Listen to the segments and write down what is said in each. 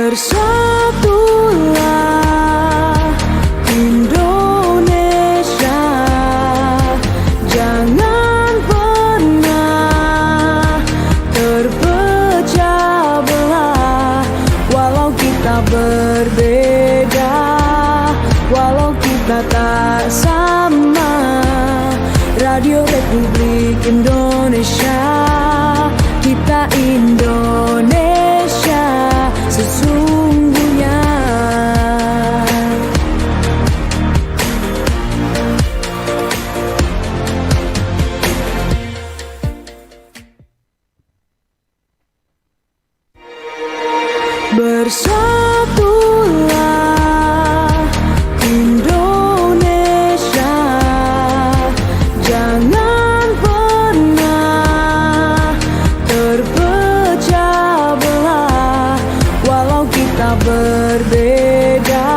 Bersatulah Indonesia, jangan pernah terpecah belah. Walau kita berbeda, walau kita tak sama, Radio Republik Indonesia, kita Indonesia sesungguhnya. Bersatulah Indonesia, jangan pernah terpecah belah. Walau kita berbeda,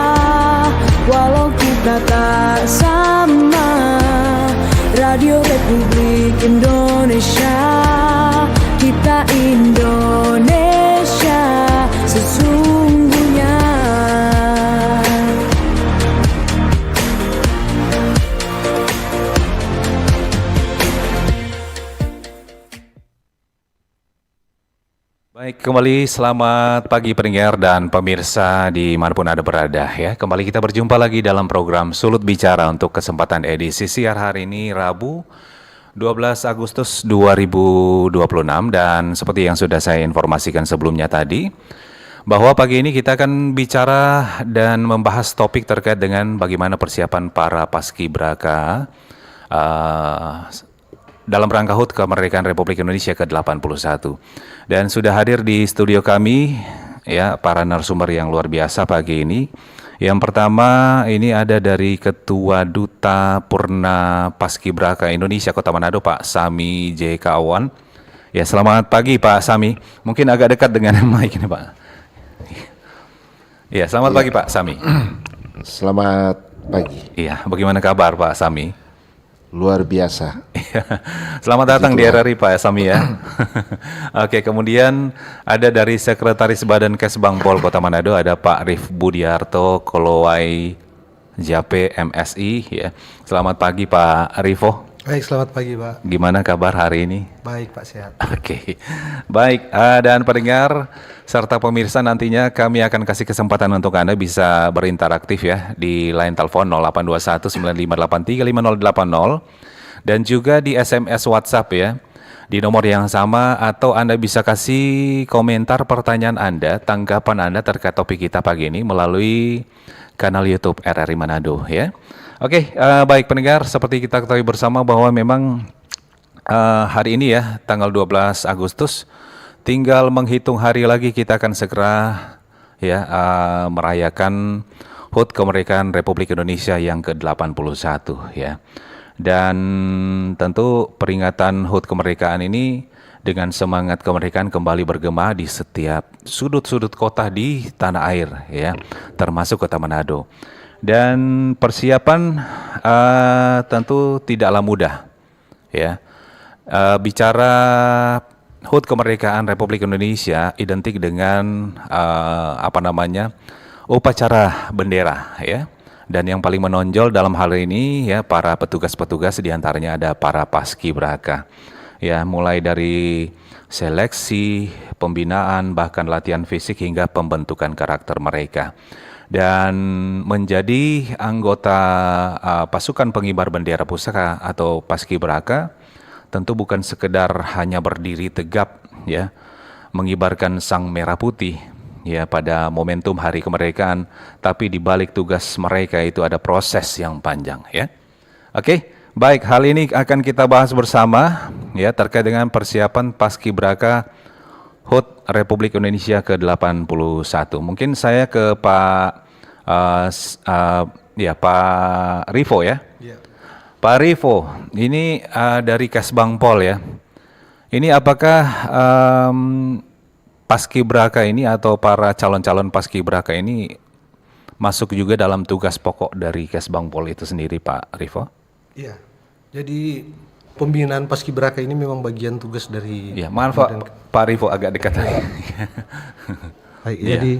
walau kita tak sama, Radio Republik Indonesia, kita Indonesia sesungguhnya. Baik, kembali selamat pagi pendengar dan pemirsa dimanapun Anda berada ya. Kembali kita berjumpa lagi dalam program Sulut Bicara untuk kesempatan edisi siar hari ini Rabu 12 Agustus 2026, dan seperti yang sudah saya informasikan sebelumnya tadi, bahwa pagi ini kita akan bicara dan membahas topik terkait dengan bagaimana persiapan para paskibraka dalam rangka HUT Kemerdekaan Republik Indonesia ke-81. Dan sudah hadir di studio kami ya para narasumber yang luar biasa pagi ini. Yang pertama ini ada dari Ketua Duta Purna Paskibraka Indonesia Kota Manado, Pak Sami J. Kawan. Ya, selamat pagi Pak Sami. Mungkin agak dekat dengan mic ini Pak. Ya, selamat pagi Pak Sami. Selamat pagi. Iya, bagaimana kabar Pak Sami? Luar biasa. Selamat datang di RRI Pak Sami ya. Oke, kemudian ada dari Sekretaris Badan Kesbangpol Kota Manado, ada Pak Rif Budiarto Kolowai JP MSI ya. Selamat pagi Pak Rifo. Baik, selamat pagi Pak. Gimana kabar hari ini? Baik Pak, sehat. Oke, baik, dan pendengar serta pemirsa, nantinya kami akan kasih kesempatan untuk Anda bisa berinteraktif ya di line telepon 0821 9583 5080 dan juga di SMS WhatsApp ya di nomor yang sama, atau Anda bisa kasih komentar pertanyaan Anda, tanggapan Anda terkait topik kita pagi ini melalui kanal YouTube RRI Manado ya. Oke, baik pendengar, seperti kita ketahui bersama bahwa memang hari ini ya, tanggal 12 Agustus, tinggal menghitung hari lagi kita akan segera ya merayakan HUT Kemerdekaan Republik Indonesia yang ke-81 ya. Dan tentu peringatan HUT kemerdekaan ini dengan semangat kemerdekaan kembali bergema di setiap sudut-sudut kota di tanah air ya, termasuk Kota Manado. Dan persiapan tentu tidaklah mudah ya. Bicara HUT Kemerdekaan Republik Indonesia identik dengan upacara bendera ya. Dan yang paling menonjol dalam hal ini ya para petugas-petugas, diantaranya ada para paskibraka ya, mulai dari seleksi, pembinaan, bahkan latihan fisik hingga pembentukan karakter mereka. Dan menjadi anggota pasukan pengibar bendera pusaka atau paskibraka tentu bukan sekedar hanya berdiri tegap ya, mengibarkan sang merah putih ya pada momentum hari kemerdekaan, tapi di balik tugas mereka itu ada proses yang panjang ya. Oke, baik, hal ini akan kita bahas bersama ya terkait dengan persiapan paskibraka HUT Republik Indonesia ke-81. Mungkin saya ke Pak Pak Rifo ya. Ya. Pak Rifo, ini dari Kesbangpol ya. Ini apakah paskibraka ini atau para calon-calon paskibraka ini masuk juga dalam tugas pokok dari Kesbangpol itu sendiri, Pak Rifo? Iya. Jadi pembinaan paskibraka ini memang bagian tugas dari. Ya, maaf Pak Rifo agak dekat lagi. Baik, Ya. jadi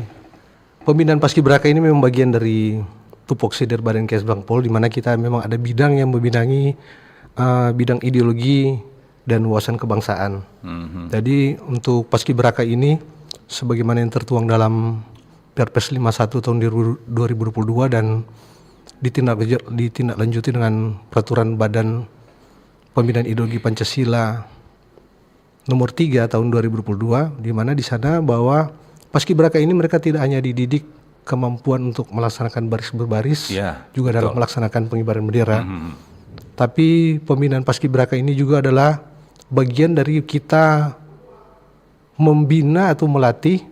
pembinaan Paskibraka ini memang bagian dari Tupoksider Badan Kesbangpol, di mana kita memang ada bidang yang membidangi bidang ideologi dan wawasan kebangsaan. Jadi untuk Paskibraka ini sebagaimana yang tertuang dalam Perpres 51 tahun 2022 dan ditindaklanjuti dengan Peraturan Badan Pembinaan Ideologi Pancasila nomor 3 tahun 2022, di mana di sana bahwa Paskibraka ini mereka tidak hanya dididik kemampuan untuk melaksanakan baris berbaris, juga dalam melaksanakan pengibaran bendera, tapi pembinaan Paskibraka ini juga adalah bagian dari kita membina atau melatih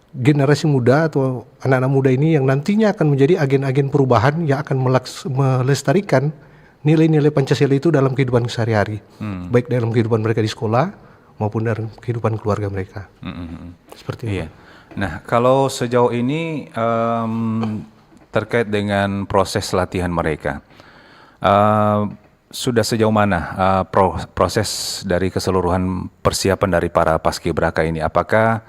generasi muda atau anak-anak muda ini yang nantinya akan menjadi agen-agen perubahan yang akan melestarikan nilai-nilai Pancasila itu dalam kehidupan sehari-hari, baik dalam kehidupan mereka di sekolah maupun dalam kehidupan keluarga mereka. Seperti itu. Iya. Nah, kalau sejauh ini terkait dengan proses latihan mereka, sudah sejauh mana proses dari keseluruhan persiapan dari para paskibraka ini? Apakah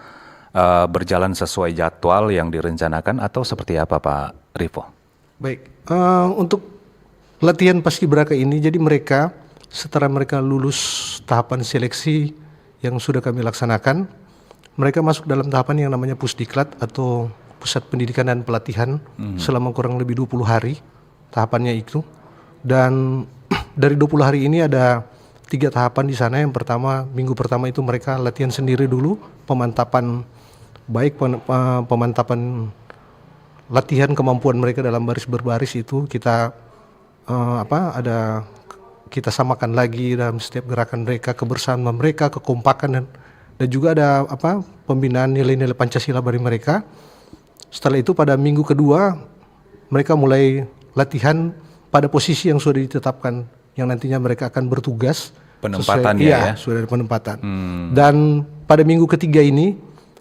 berjalan sesuai jadwal yang direncanakan atau seperti apa, Pak Rivo? Baik, untuk latihan paskibraka ini, jadi mereka setelah mereka lulus tahapan seleksi yang sudah kami laksanakan, mereka masuk dalam tahapan yang namanya Pusdiklat atau Pusat Pendidikan dan Pelatihan selama kurang lebih 20 hari tahapannya itu. Dan dari 20 hari ini ada 3 tahapan di sana. Yang pertama, minggu pertama itu mereka latihan sendiri dulu, pemantapan baik pemantapan latihan kemampuan mereka dalam baris berbaris itu kita kita samakan lagi dalam setiap gerakan mereka, kebersamaan mereka, kekompakan dan juga ada pembinaan nilai-nilai Pancasila bagi mereka. Setelah itu pada minggu kedua mereka mulai latihan pada posisi yang sudah ditetapkan yang nantinya mereka akan bertugas. Penempatannya ya? Sudah ada penempatan. Dan pada minggu ketiga ini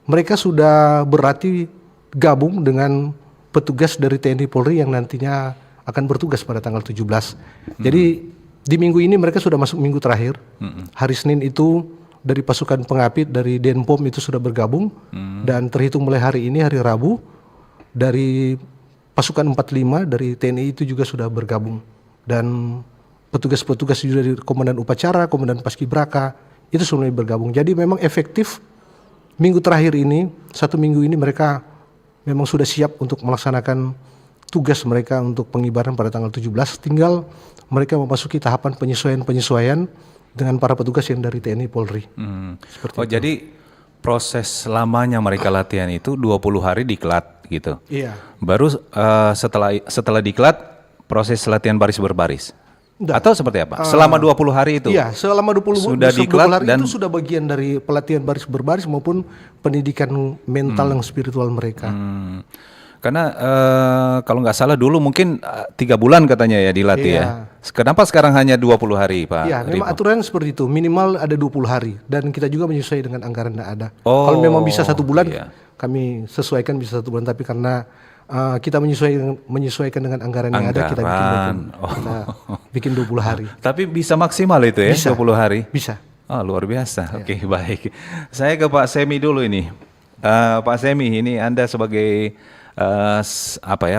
mereka sudah berarti gabung dengan petugas dari TNI Polri yang nantinya akan bertugas pada tanggal 17. Jadi di minggu ini mereka sudah masuk minggu terakhir. Hari Senin itu dari pasukan pengapit dari Denpom itu sudah bergabung, dan terhitung mulai hari ini hari Rabu dari pasukan 45 dari TNI itu juga sudah bergabung, dan petugas-petugas juga dari Komandan Upacara, Komandan Paskibraka itu semuanya bergabung. Jadi memang efektif minggu terakhir ini, 1 minggu ini mereka memang sudah siap untuk melaksanakan tugas mereka untuk pengibaran pada tanggal 17. Tinggal mereka memasuki tahapan penyesuaian dengan para petugas yang dari TNI Polri. Jadi proses lamanya mereka latihan itu 20 hari diklat gitu. Iya. Baru setelah diklat proses latihan baris berbaris. Atau seperti apa? Selama 20 hari itu? Iya, selama 20 sudah diklat hari dan itu sudah bagian dari pelatihan baris berbaris maupun pendidikan mental yang spiritual mereka. Karena kalau nggak salah dulu mungkin 3 bulan katanya ya dilatih ya. Kenapa sekarang hanya 20 hari, Pak? Iya, memang Rivo? aturan seperti itu. Minimal ada 20 hari dan kita juga menyesuaikan dengan anggaran yang ada. Kalau memang bisa 1 bulan, kami sesuaikan bisa 1 bulan. Tapi karena kita menyesuaikan dengan anggaran yang ada, kita bikin 20 hari. Tapi bisa maksimal itu ya, Bisa. 20 hari? Bisa. Oh, luar biasa. Oke, baik. Saya ke Pak Semi dulu ini. Pak Semi, ini Anda sebagai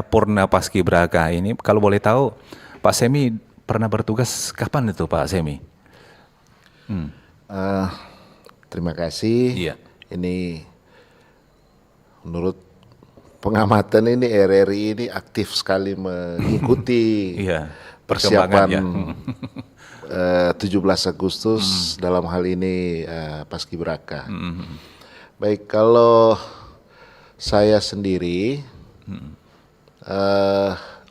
Purna Paskibraka ini, kalau boleh tahu Pak Semi pernah bertugas kapan itu, Pak Semi? Terima kasih. Iya. Ini menurut pengamatan ini RRI ini aktif sekali mengikuti persiapan 17 Agustus dalam hal ini Paskibraka. Baik, kalau saya sendiri,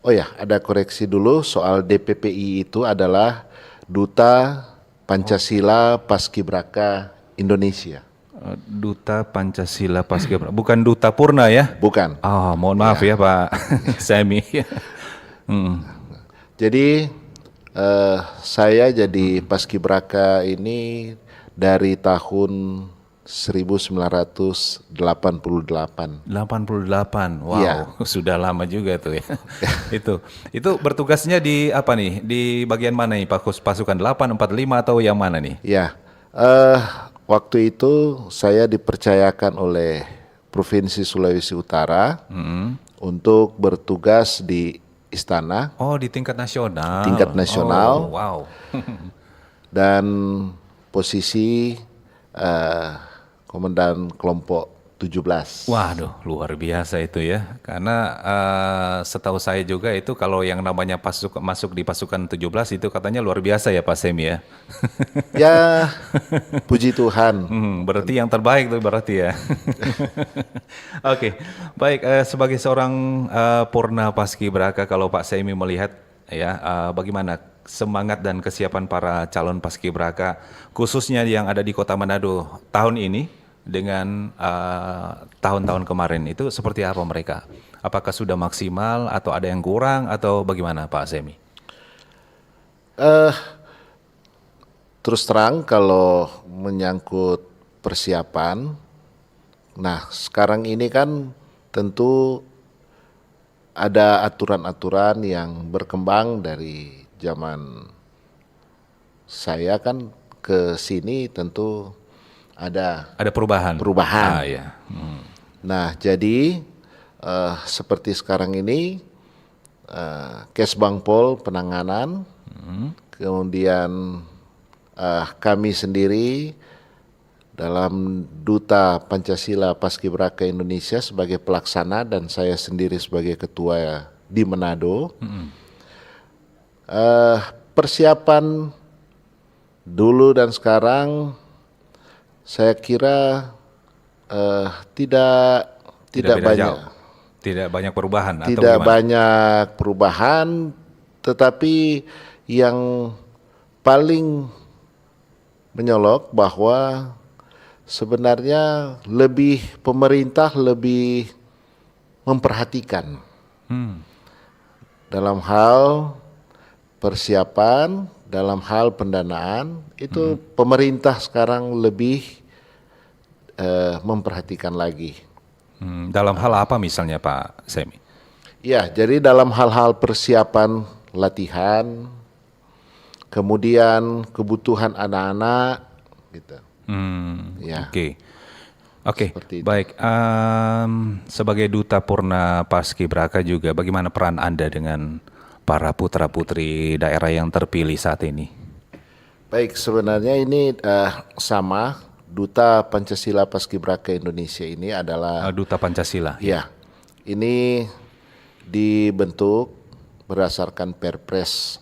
ada koreksi dulu soal DPPI itu adalah Duta Pancasila Paskibraka Indonesia. Duta Pancasila Paskibraka, bukan Duta Purna ya? Bukan. Oh, mohon maaf ya Pak Semi. Jadi saya jadi Paskibraka ini dari tahun 1988. 88, wow, Iya. sudah lama juga tuh ya. Itu bertugasnya di apa nih? Di bagian mana nih, pasukan 8, 45 atau yang mana nih? Ya, waktu itu saya dipercayakan oleh Provinsi Sulawesi Utara untuk bertugas di istana Oh, di tingkat nasional. Tingkat nasional. Oh, wow. dan posisi komandan kelompok 17. Waduh, luar biasa itu ya. Karena setahu saya juga itu kalau yang namanya masuk di pasukan 17 itu katanya luar biasa ya Pak Semi ya. Ya, puji Tuhan. Berarti yang terbaik tuh berarti ya. Oke, baik. Sebagai seorang Purna Paskibraka, kalau Pak Semi melihat ya bagaimana semangat dan kesiapan para calon Paskibraka, khususnya yang ada di Kota Manado tahun ini dengan tahun-tahun kemarin itu seperti apa mereka? Apakah sudah maksimal atau ada yang kurang atau bagaimana Pak Semi? Terus terang kalau menyangkut persiapan, nah sekarang ini kan tentu ada aturan-aturan yang berkembang dari zaman saya kan ke sini tentu ada perubahan. perubahan. Ya. Nah jadi seperti sekarang ini Kesbangpol penanganan, kemudian kami sendiri dalam Duta Pancasila Paskibraka Indonesia sebagai pelaksana dan saya sendiri sebagai ketua di Manado. Persiapan dulu dan sekarang saya kira tidak beda banyak. jauh. Tidak banyak perubahan atau Tidak gimana? banyak perubahan, tetapi yang paling menyolok bahwa sebenarnya pemerintah lebih memperhatikan dalam hal persiapan, dalam hal pendanaan, itu pemerintah sekarang lebih memperhatikan lagi. Dalam hal apa misalnya Pak Semi? Ya, jadi dalam hal-hal persiapan latihan, kemudian kebutuhan anak-anak, gitu. Ya. Oke, Seperti itu. baik. Sebagai Duta Purna Paskibraka juga, bagaimana peran Anda dengan para putra-putri daerah yang terpilih saat ini? Baik, sebenarnya ini sama. Duta Pancasila Paskibraka Indonesia ini adalah Duta Pancasila. ya, ini dibentuk berdasarkan Perpres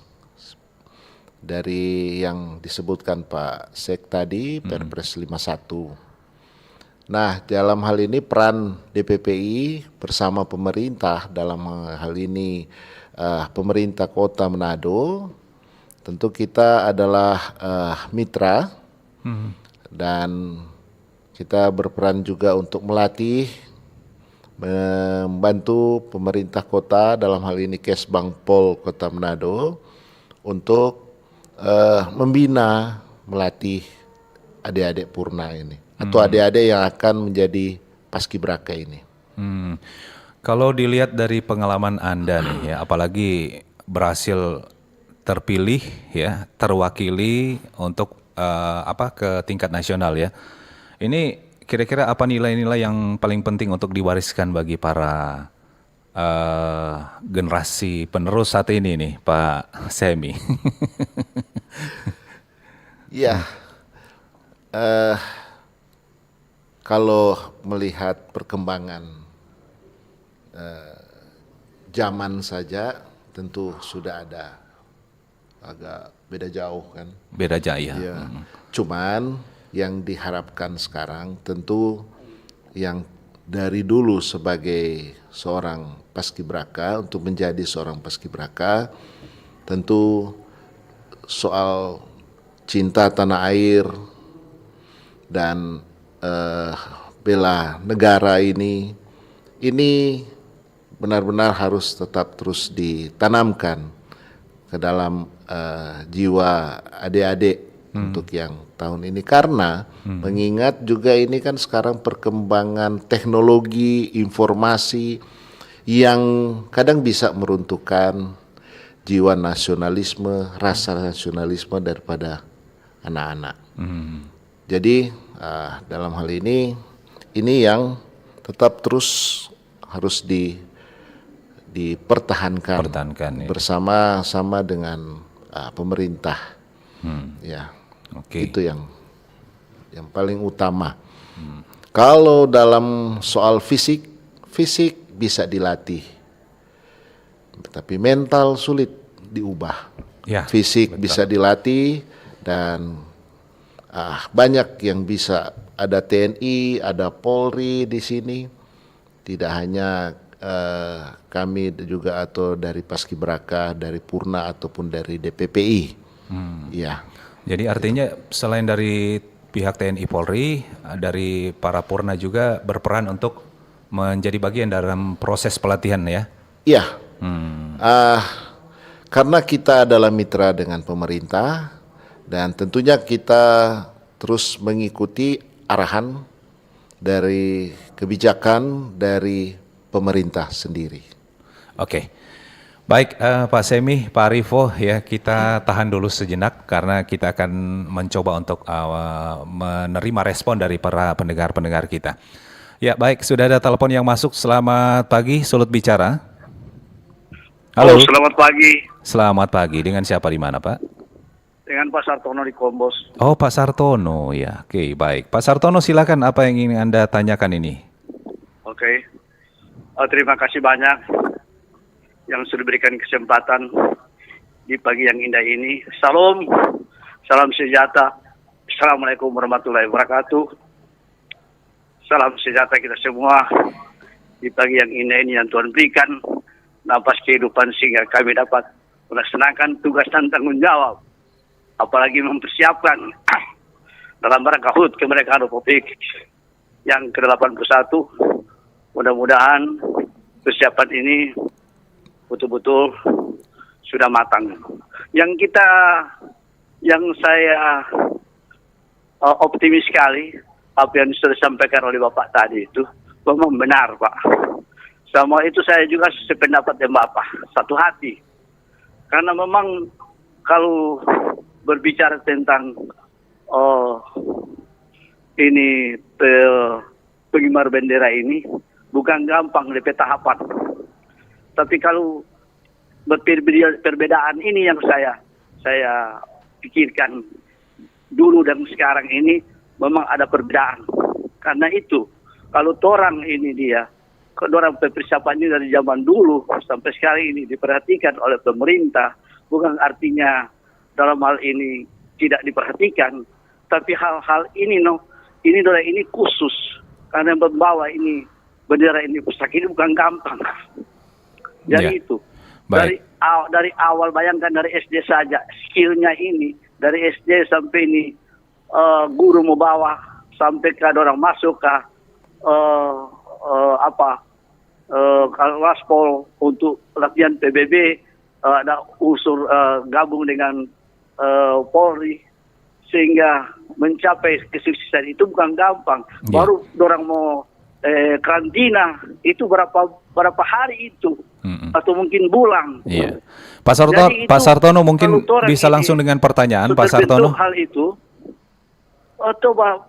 dari yang disebutkan Pak Sek tadi, Perpres 51. Nah, dalam hal ini peran DPPI bersama pemerintah dalam hal ini pemerintah Kota Manado, tentu kita adalah mitra dan kita berperan juga untuk melatih, membantu pemerintah kota dalam hal ini Kesbangpol Kota Manado untuk membina, melatih adik-adik Purna ini atau adik-adik yang akan menjadi Paskibraka ini. Kalau dilihat dari pengalaman Anda nih ya, apalagi berhasil terpilih ya, terwakili untuk ke tingkat nasional ya. Ini kira-kira apa nilai-nilai yang paling penting untuk diwariskan bagi para generasi penerus saat ini nih, Pak Semi? Ya, kalau melihat perkembangan zaman saja tentu sudah ada agak beda jauh kan. Beda jaya. Ya. Cuman yang diharapkan sekarang tentu yang dari dulu sebagai seorang paskibraka untuk menjadi seorang paskibraka tentu soal cinta tanah air dan bela negara ini benar-benar harus tetap terus ditanamkan ke dalam jiwa adik-adik untuk yang tahun ini, karena mengingat juga ini kan sekarang perkembangan teknologi informasi yang kadang bisa meruntuhkan jiwa nasionalisme, rasa nasionalisme daripada anak-anak. Jadi dalam hal ini yang tetap terus harus dipertahankan Pertahankan, ya. bersama-sama dengan pemerintah. Ya, Oke. itu yang paling utama. Kalau dalam soal fisik bisa dilatih, tapi mental sulit diubah. Ya, Fisik betul. bisa dilatih dan banyak yang bisa. Ada TNI, ada Polri di sini. Tidak hanya kami juga atau dari Paskibraka, dari Purna ataupun dari DPPI. Ya. Jadi artinya selain dari pihak TNI Polri, dari para Purna juga berperan untuk menjadi bagian dalam proses pelatihan ya? Iya. Karena kita adalah mitra dengan pemerintah dan tentunya kita terus mengikuti arahan dari kebijakan dari pemerintah sendiri. Oke. Baik, Pak Semi, Pak Arifo, ya kita tahan dulu sejenak karena kita akan mencoba untuk menerima respon dari para pendengar-pendengar kita. Ya baik, sudah ada telepon yang masuk. Selamat pagi, Sulut Bicara. Halo, selamat pagi. Selamat pagi, dengan siapa di mana Pak? Dengan Pak Sartono di Kombos. Oh Pak Sartono, ya oke baik. Pak Sartono silakan, apa yang ingin Anda tanyakan ini? Oke. Terima kasih banyak yang sudah berikan kesempatan di pagi yang indah ini. Salam sejahtera. Assalamualaikum warahmatullahi wabarakatuh. Salam sejahtera kita semua di pagi yang indah ini yang Tuhan berikan napas kehidupan sehingga kami dapat melaksanakan tugas dan tanggung jawab, apalagi mempersiapkan dalam rangka HUT Kemerdekaan Republik yang ke-81. Mudah-mudahan persiapan ini betul-betul sudah matang. Yang saya optimis sekali apa yang sudah disampaikan oleh Bapak tadi itu memang benar Pak. Sama itu saya juga sependapat dengan Bapak, satu hati. Karena memang kalau berbicara tentang pengibar bendera ini bukan gampang DP tahapan. Tapi kalau perbedaan ini yang saya pikirkan dulu dan sekarang ini memang ada perbedaan. Karena itu kalau orang ini orang persiapan ini dari zaman dulu sampai sekarang ini diperhatikan oleh pemerintah, bukan artinya dalam hal ini tidak diperhatikan, tapi hal-hal ini ini khusus karena membawa ini bendera ini pusaka ini bukan gampang. Jadi itu baik. dari awal bayangkan dari SD saja skillnya ini dari SD sampai ini guru mau bawa sampai ke orang masuk ke Laspol untuk latihan PBB, ada unsur gabung dengan Polri sehingga mencapai kesuksesan itu bukan gampang. Baru orang mau karantina itu berapa hari itu atau mungkin bulan. Iya. Pak Sartono mungkin bisa langsung dengan pertanyaan Pak Sartono. Hal itu coba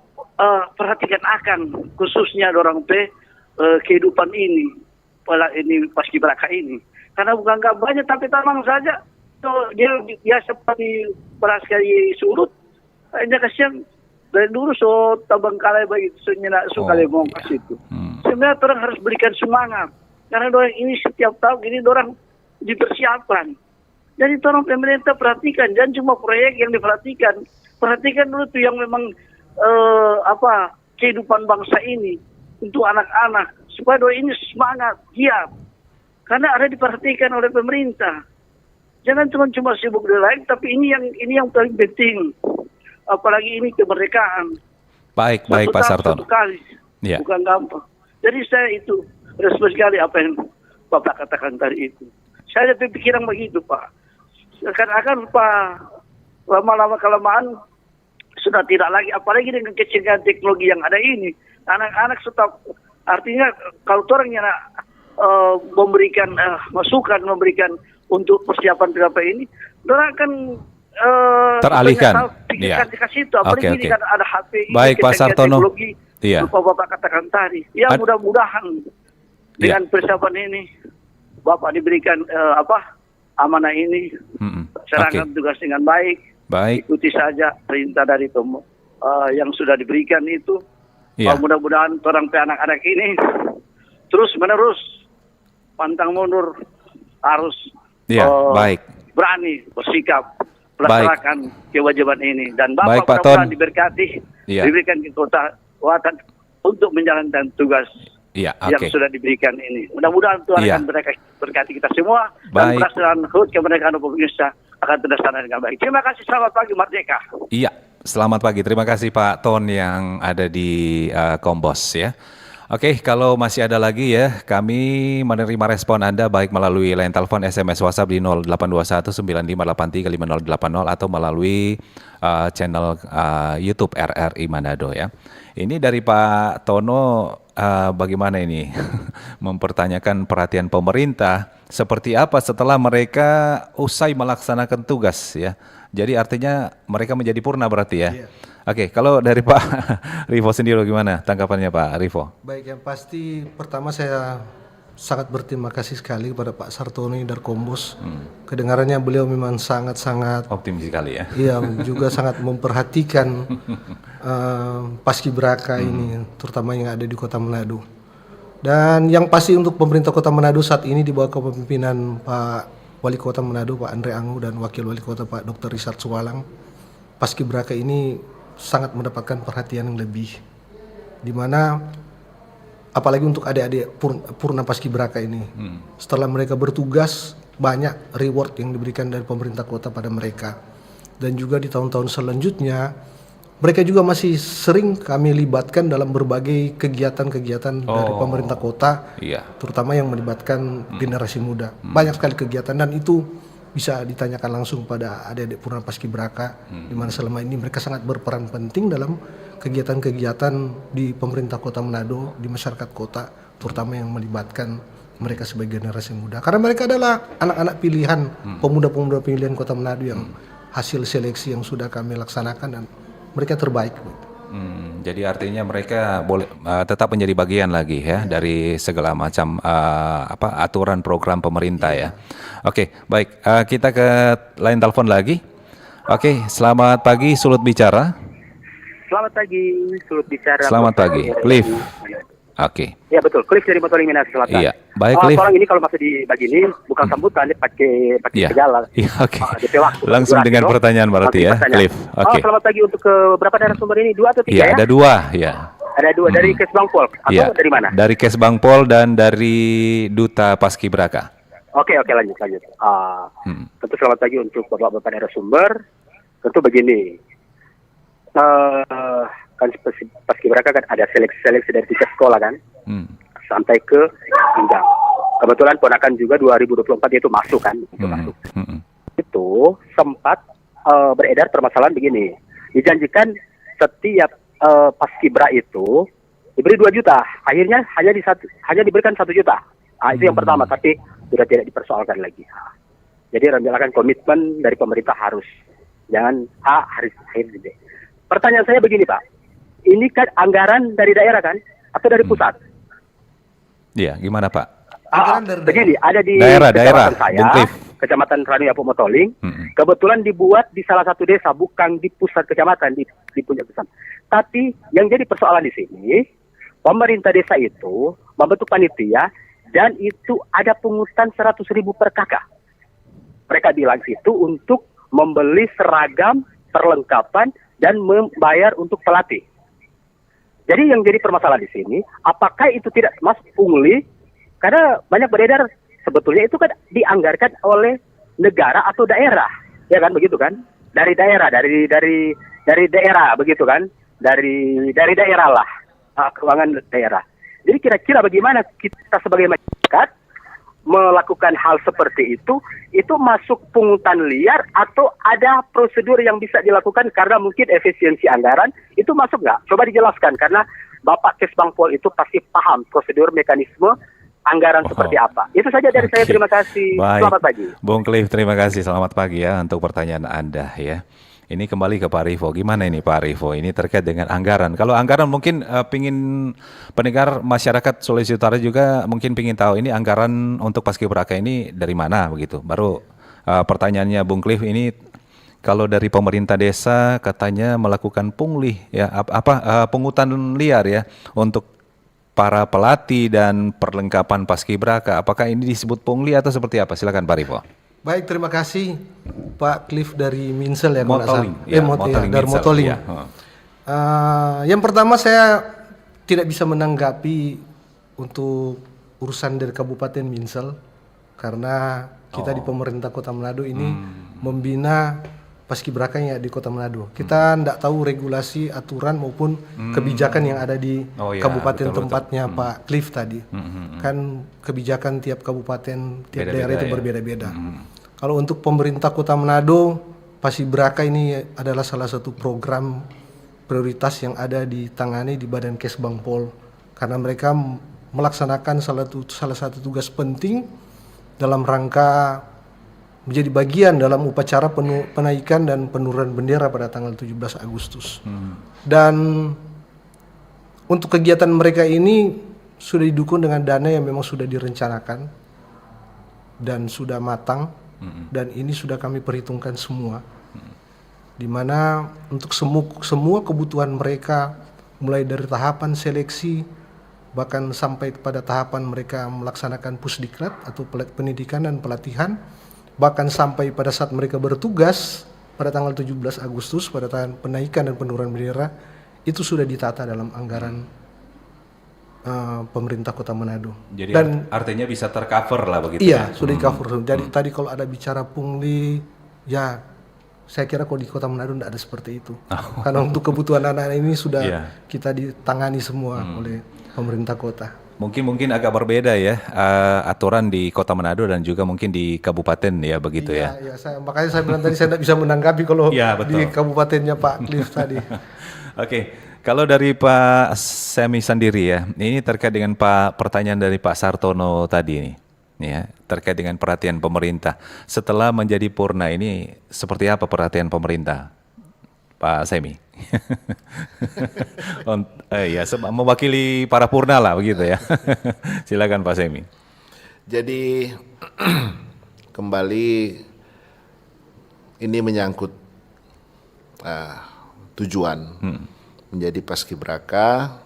perhatikan akan khususnya orang kehidupan ini Paskibraka ini. Karena bukan banyak tapi tamang saja dia seperti beraskari surut. Dia kasihan dari dulu tabangkalai begitu sekali mongkas itu. Sebenarnya orang harus berikan semangat karena orang ini setiap tahun ini orang dipersiapkan. Jadi orang pemerintah perhatikan, jangan cuma proyek yang diperhatikan. Perhatikan dulu tuh yang memang kehidupan bangsa ini untuk anak-anak supaya ini semangat, giat. Karena ada diperhatikan oleh pemerintah. Jangan cuma sibuk di lain, tapi ini yang paling penting. Apalagi ini kemerdekaan. Baik Pak Sartono. Satu kali, bukan gampang. Jadi saya itu respon sekali apa yang Bapak katakan tadi itu. Saya ada pikiran begitu Pak. Seakan-akan Pak lama-lama kelamaan sudah tidak lagi, apalagi dengan kecanggihan teknologi yang ada ini. Anak-anak tetap, artinya kalau orangnya memberikan masukan, memberikan untuk persiapan berapa ini, orang akan teralihkan. Pikirkan dikasih itu, apalagi ini kan ada HP. Baik Pak Sartono. Iya. Lupa Bapak katakan tadi. Ya Ad- mudah-mudahan dengan persiapan ini Bapak diberikan amanah ini, laksanakan tugas dengan baik. Baik. Ikuti saja perintah dari yang sudah diberikan itu. Iya. Mudah-mudahan orang anak-anak ini terus menerus pantang mundur, harus Iya, baik. berani bersikap melaksanakan kewajiban ini, dan Baik, Bapak Pak Ton. mudah-mudahan diberkati, Iya. diberikan kekuatan untuk menjalankan tugas Iya, yang oke. sudah diberikan ini. Mudah-mudahan Tuhan Iya. akan berkati kita semua, Baik. dan pelaksanaan HUT kemerdekaan Republik Indonesia akan terlaksana dengan baik. Terima kasih, selamat pagi Merdeka. Iya, selamat pagi. Terima kasih Pak Ton yang ada di Kombos ya. Oke, kalau masih ada lagi ya, kami menerima respon Anda baik melalui line telepon, SMS, WhatsApp di 0821 9583 5080 atau melalui channel YouTube RRI Manado ya. Ini dari Pak Tono, bagaimana ini mempertanyakan perhatian pemerintah seperti apa setelah mereka usai melaksanakan tugas ya. Jadi artinya mereka menjadi purna berarti ya. Iya. Oke, kalau dari Pak Rivo sendiri bagaimana tanggapannya Pak Rivo? Baik, yang pasti pertama saya sangat berterima kasih sekali kepada Pak Sartoni dari Kombos. Kedengarannya beliau memang sangat-sangat Optimis sekali ya. iya, juga sangat memperhatikan Paskibraka ini, terutama yang ada di Kota Manado. Dan yang pasti untuk pemerintah Kota Manado saat ini di bawah kepemimpinan Pak Wali Kota Manado Pak Andre Angu dan Wakil Wali Kota Pak Dr. Richard Suwalang, Paskibraka ini sangat mendapatkan perhatian yang lebih, di mana apalagi untuk adik-adik purna Paskibraka ini, setelah mereka bertugas banyak reward yang diberikan dari pemerintah kota pada mereka, dan juga di tahun-tahun selanjutnya mereka juga masih sering kami libatkan dalam berbagai kegiatan-kegiatan dari pemerintah kota, Iya. terutama yang melibatkan generasi muda. Banyak sekali kegiatan, dan itu bisa ditanyakan langsung pada adik-adik purna Paskibraka, di mana selama ini mereka sangat berperan penting dalam kegiatan-kegiatan di pemerintah Kota Manado, di masyarakat kota, terutama yang melibatkan mereka sebagai generasi muda. Karena mereka adalah anak-anak pilihan, pemuda-pemuda pilihan Kota Manado yang hasil seleksi yang sudah kami laksanakan, dan mereka terbaik. Jadi artinya mereka boleh tetap menjadi bagian lagi ya dari segala macam aturan program pemerintah ya. Oke, baik. Kita ke line telepon lagi. Oke, selamat pagi Sulut Bicara. Selamat pagi, Sulut Bicara. Selamat pagi, Cliff. Oke. Ya betul, Cliff dari Motoling Minas Selatan. Iya, baik Cliff. Orang ini kalau masih dibagi ini bukan sambutan, dia pakai Iya. segala. Iya, oke. DP waktu. Langsung Durasi, dengan no? pertanyaan berarti ya, Pertanyaan. Cliff. Oke. Selamat pagi untuk ke berapa daerah sumber ini? 2 atau 3 Iya, ya? ada 2 ya. Ada 2 dari Kesbangpol atau Iya. dari mana? Dari Kesbangpol dan dari Duta Paskibraka. Oke, lanjut. Tentu selamat pagi untuk bapak-bapak daerah sumber. Tentu begini, kan Paskibraka kan ada seleksi dari tiga sekolah kan, sampai ke jenjang. Kebetulan ponakan juga 2024 itu masuk kan, Itu sempat beredar permasalahan begini. Dijanjikan setiap Paskibra itu diberi 2 juta, akhirnya hanya diberikan 1 juta. Itu yang pertama, tapi sudah tidak dipersoalkan lagi. Jadi renjalakan komitmen dari pemerintah harus jangan harus gede. Pertanyaan saya begini Pak, ini kan anggaran dari daerah kan atau dari pusat? Iya, gimana Pak? Anggaran dari Begini, ada di Daerah, kecamatan saya, Bung Cliff. Kecamatan Ranu Yapu Motoling. Kebetulan dibuat di salah satu desa, bukan di pusat kecamatan, di puncak desa. Tapi yang jadi persoalan di sini, pemerintah desa itu membentuk panitia dan itu ada pungutan 100.000 per kakak. Mereka bilang situ untuk membeli seragam, perlengkapan, dan membayar untuk pelatih. Jadi yang jadi permasalahan di sini, apakah itu tidak masuk pungli? Karena banyak beredar sebetulnya itu kan dianggarkan oleh negara atau daerah, ya kan begitu kan? Dari daerah, dari daerah begitu kan? Dari daerah lah, keuangan daerah. Jadi kira-kira bagaimana kita sebagai masyarakat melakukan hal seperti itu masuk pungutan liar atau ada prosedur yang bisa dilakukan karena mungkin efisiensi anggaran itu masuk nggak? Coba dijelaskan karena Bapak Kesbangpol itu pasti paham prosedur mekanisme anggaran seperti apa. Itu saja dari saya, terima kasih. Baik. Selamat pagi. Bung Cliff, terima kasih. Selamat pagi ya untuk pertanyaan Anda ya. Ini kembali ke Pak Rivo. Gimana ini Pak Rivo? Ini terkait dengan anggaran. Kalau anggaran mungkin pingin pendengar masyarakat Sulawesi Utara juga mungkin pingin tahu ini anggaran untuk Paskibraka ini dari mana begitu. Baru pertanyaannya Bung Cliff ini kalau dari pemerintah desa katanya melakukan pungli ya pungutan liar ya untuk para pelatih dan perlengkapan Paskibraka. Apakah ini disebut pungli atau seperti apa? Silakan Pak Rivo. Baik, terima kasih Pak Cliff dari Minsel ya. Motoling, Dari Minsel, Motoling. ya. Yang pertama saya tidak bisa menanggapi untuk urusan dari Kabupaten Minsel karena kita di pemerintah Kota Manado ini membina Paskibrakanya di Kota Manado. Kita tidak tahu regulasi, aturan maupun kebijakan yang ada di kabupaten tempatnya Pak Cliff tadi. Kan kebijakan tiap kabupaten, tiap daerah itu berbeda-beda. Kalau untuk pemerintah Kota Manado, Paskibraka ini adalah salah satu program prioritas yang ada ditangani di Badan Kesbang Pol karena mereka melaksanakan salah satu tugas penting dalam rangka menjadi bagian dalam upacara penaikan dan penurunan bendera pada tanggal 17 Agustus. Dan untuk kegiatan mereka ini sudah didukung dengan dana yang memang sudah direncanakan dan sudah matang dan ini sudah kami perhitungkan semua. Di mana untuk semua kebutuhan mereka mulai dari tahapan seleksi bahkan sampai pada tahapan mereka melaksanakan pusdiklat atau pendidikan dan pelatihan, bahkan sampai pada saat mereka bertugas pada tanggal 17 Agustus pada tahun penaikan dan penurunan bendera itu sudah ditata dalam anggaran pemerintah Kota Manado. Jadi dan artinya bisa tercover lah begitu iya, ya? sudah di-cover. Jadi tadi kalau ada bicara pungli, ya saya kira kalau di Kota Manado tidak ada seperti itu. Karena untuk kebutuhan anak-anak ini sudah kita ditangani semua oleh pemerintah kota. Mungkin agak berbeda ya aturan di Kota Manado dan juga mungkin di kabupaten ya begitu ya. Iya, makanya saya bilang tadi saya tidak bisa menanggapi kalau di kabupatennya Pak Cliff tadi. Oke, kalau dari Pak Semi sendiri ya, ini terkait dengan pertanyaan dari Pak Sartono tadi ini, ya terkait dengan perhatian pemerintah setelah menjadi Purna ini seperti apa perhatian pemerintah, Pak Semi? Ya, mewakili para Purna lah begitu ya. Silakan Pak Semi. Jadi kembali ini menyangkut tujuan menjadi Paskibraka,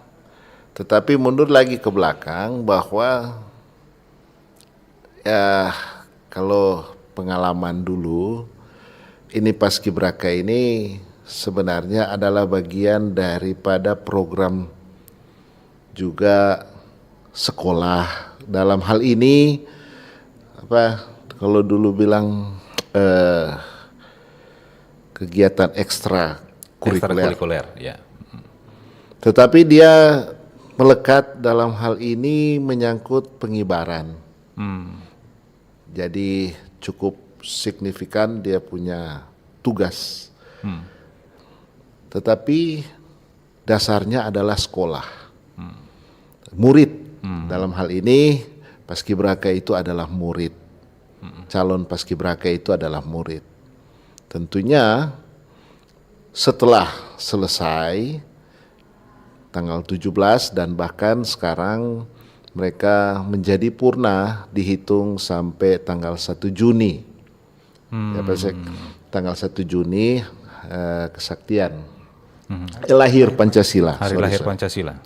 tetapi mundur lagi ke belakang bahwa ya kalau pengalaman dulu ini Paskibraka ini sebenarnya adalah bagian daripada program juga sekolah. Dalam hal ini kalau dulu bilang kegiatan ekstra kurikuler ya. Tetapi dia melekat dalam hal ini menyangkut pengibaran. Jadi cukup signifikan dia punya tugas. Tetapi dasarnya adalah sekolah. Murid. Dalam hal ini Paskibraka itu adalah murid. Calon Paskibraka itu adalah murid. Tentunya setelah selesai tanggal 17 dan bahkan sekarang mereka menjadi Purna dihitung sampai tanggal 1 Juni. Tanggal 1 Juni kesaktian. Lahir Pancasila. Hari lahir Pancasila.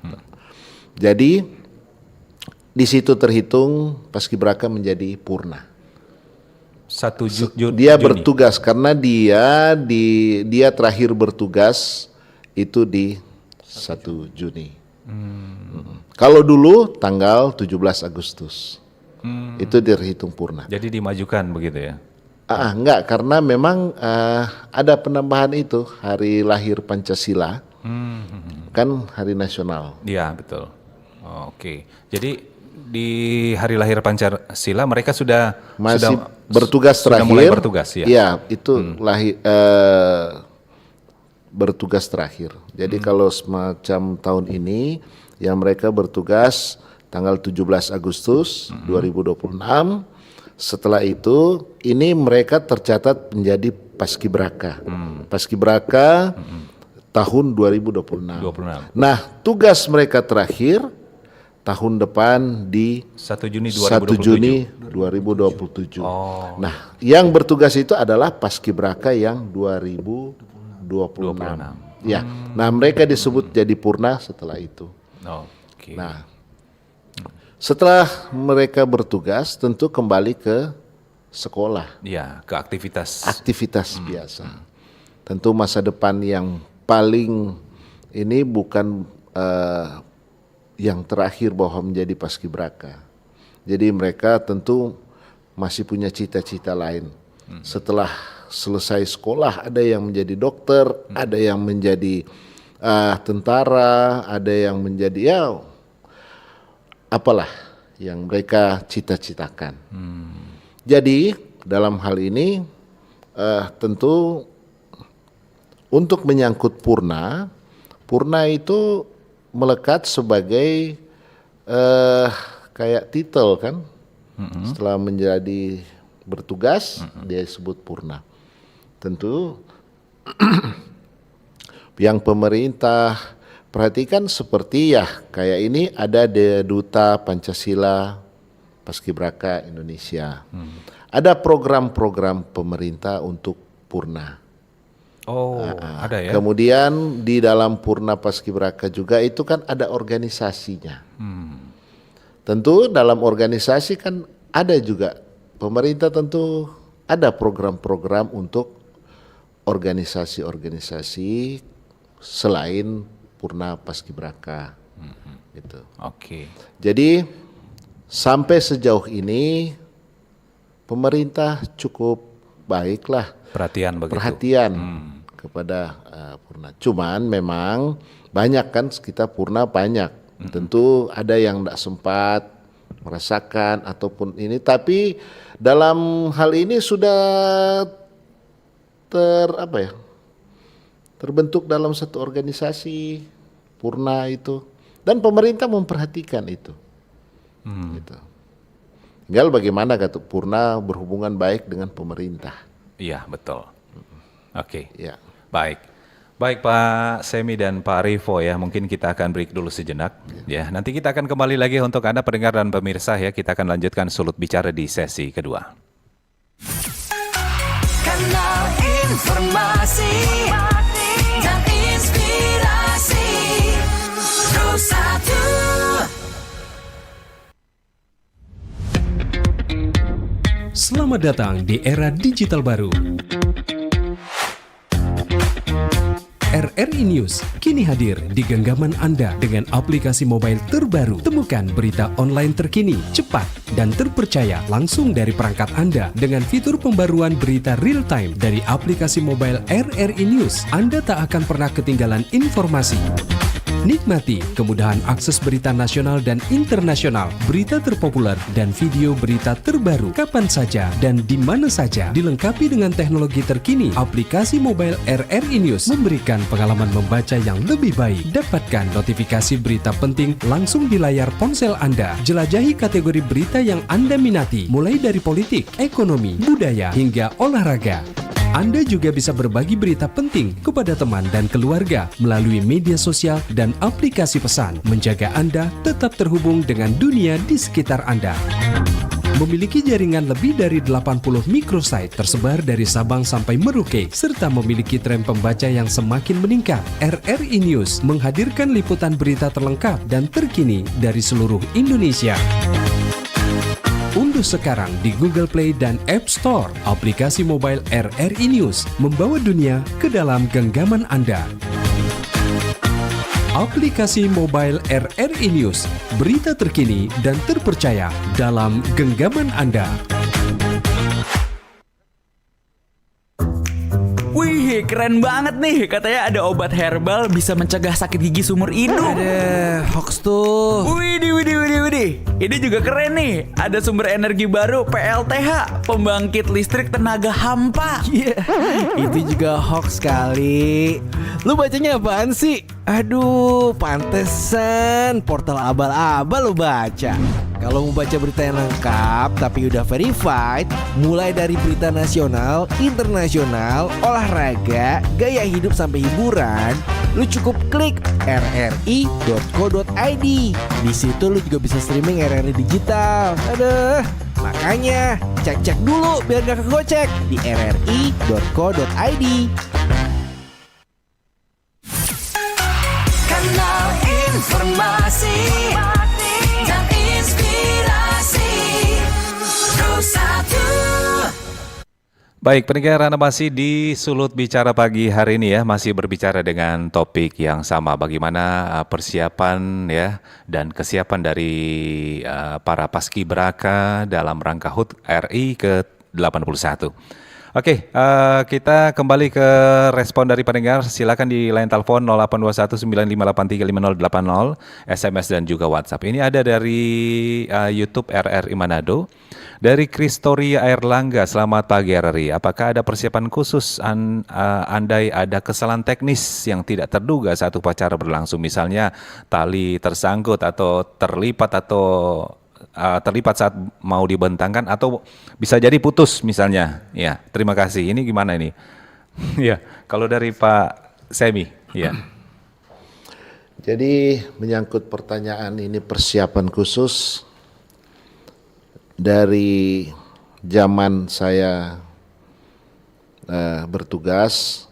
Jadi di situ terhitung Paskibraka menjadi Purna. 1 Juni. Dia bertugas karena dia terakhir bertugas itu di 1 Juni. Kalau dulu tanggal 17 Agustus. Itu terhitung Purna. Jadi dimajukan begitu ya? Enggak, karena memang ada penambahan itu hari lahir Pancasila. Kan hari nasional. Iya, betul. Oke. Jadi di hari lahir Pancasila mereka sudah bertugas terakhir. Sudah mulai bertugas ya. Iya, itu bertugas terakhir. Jadi kalau semacam tahun ini yang mereka bertugas tanggal 17 Agustus 2026. Setelah itu ini mereka tercatat menjadi Paskibraka. Paskibraka tahun 2026. 26. Nah, tugas mereka terakhir tahun depan di 1 Juni 1 2027. Juni 2027. Oh. Nah, yang bertugas itu adalah Paskibraka yang 2026. Ya. Nah, mereka disebut jadi purna setelah itu. Oke. Nah, setelah mereka bertugas tentu kembali ke sekolah, Ya, ke aktivitas. aktivitas biasa. Tentu masa depan yang paling ini bukan yang terakhir bahwa menjadi paskibraka. Jadi mereka tentu masih punya cita-cita lain. Setelah selesai sekolah, ada yang menjadi dokter, ada yang menjadi tentara, ada yang menjadi apalah yang mereka cita-citakan. Jadi dalam hal ini tentu untuk menyangkut purna itu melekat sebagai kayak titel kan. Setelah menjadi bertugas dia disebut purna. Tentu yang pemerintah perhatikan seperti kayak ini ada Duta Pancasila Paskibraka Indonesia. Ada program-program pemerintah untuk purna. Oh, ada ya. Kemudian di dalam purna Paskibraka juga itu kan ada organisasinya. Tentu dalam organisasi kan ada juga pemerintah tentu ada program-program untuk organisasi-organisasi selain purna Paskibraka. Gitu. Oke. Jadi sampai sejauh ini pemerintah cukup baiklah Perhatian begitu. perhatian kepada purna. Cuman memang banyak kan kita purna banyak. Tentu ada yang tidak sempat merasakan ataupun ini, tapi dalam hal ini sudah terbentuk dalam satu organisasi purna itu dan pemerintah memperhatikan itu. Gitu. Tinggal bagaimana kata purna berhubungan baik dengan pemerintah. Iya, betul. Oke. Ya. Baik. Baik Pak Semi dan Pak Rivo ya, mungkin kita akan break dulu sejenak ya. Nanti kita akan kembali lagi untuk Anda pendengar dan pemirsa ya. Kita akan lanjutkan Sulut Bicara di sesi kedua. Kanal informasi dan inspirasi Pro 1. Selamat datang di era digital baru. RRI News kini hadir di genggaman Anda dengan aplikasi mobile terbaru. Temukan berita online terkini, cepat, dan terpercaya langsung dari perangkat Anda dengan fitur pembaruan berita real time dari aplikasi mobile RRI News. Anda tak akan pernah ketinggalan informasi. Nikmati kemudahan akses berita nasional dan internasional, berita terpopuler, dan video berita terbaru kapan saja dan di mana saja. Dilengkapi dengan teknologi terkini, aplikasi mobile RRI News memberikan pengalaman membaca yang lebih baik. Dapatkan notifikasi berita penting langsung di layar ponsel Anda. Jelajahi kategori berita yang Anda minati, mulai dari politik, ekonomi, budaya, hingga olahraga. Anda juga bisa berbagi berita penting kepada teman dan keluarga melalui media sosial dan aplikasi pesan, menjaga Anda tetap terhubung dengan dunia di sekitar Anda. Memiliki jaringan lebih dari 80 microsite tersebar dari Sabang sampai Merauke, serta memiliki tren pembaca yang semakin meningkat. RRI News menghadirkan liputan berita terlengkap dan terkini dari seluruh Indonesia. Unduh sekarang di Google Play dan App Store aplikasi mobile RRI News, membawa dunia ke dalam genggaman Anda. Aplikasi mobile RRI News, berita terkini dan terpercaya dalam genggaman Anda. Wih, keren banget nih. Katanya ada obat herbal bisa mencegah sakit gigi seumur hidup. Ada hoax tuh. Widih. Ini juga keren nih. Ada sumber energi baru PLTH, pembangkit listrik tenaga hampa. Iya, itu juga hoax kali. Lu bacanya apaan sih? Aduh, pantesan portal abal-abal lu baca. Kalau mau baca berita yang lengkap tapi udah verified, mulai dari berita nasional, internasional, olahraga, gaya hidup sampai hiburan, lu cukup klik rri.co.id. Di situ lu juga bisa streaming RRI digital. Aduh, makanya cek-cek dulu biar gak kegocek di rri.co.id. Kanal informasi dan inspirasi. Terus satu. Baik, pendengar, Anda masih di Sulut Bicara pagi hari ini ya, masih berbicara dengan topik yang sama, bagaimana persiapan ya dan kesiapan dari para paskibraka dalam rangka HUT RI ke-81. Oke, kita kembali ke respon dari pendengar. Silakan di line telepon 082195835080, SMS dan juga WhatsApp. Ini ada dari YouTube RRI Manado. Dari Kristoria Airlangga, selamat pagi RRI. Apakah ada persiapan khusus andai ada kesalahan teknis yang tidak terduga saat upacara berlangsung, misalnya tali tersangkut atau terlipat saat mau dibentangkan atau bisa jadi putus misalnya. Ya, terima kasih. Ini gimana ini? Ya, kalau dari Pak Semi, ya. Jadi menyangkut pertanyaan ini persiapan khusus, dari zaman saya bertugas,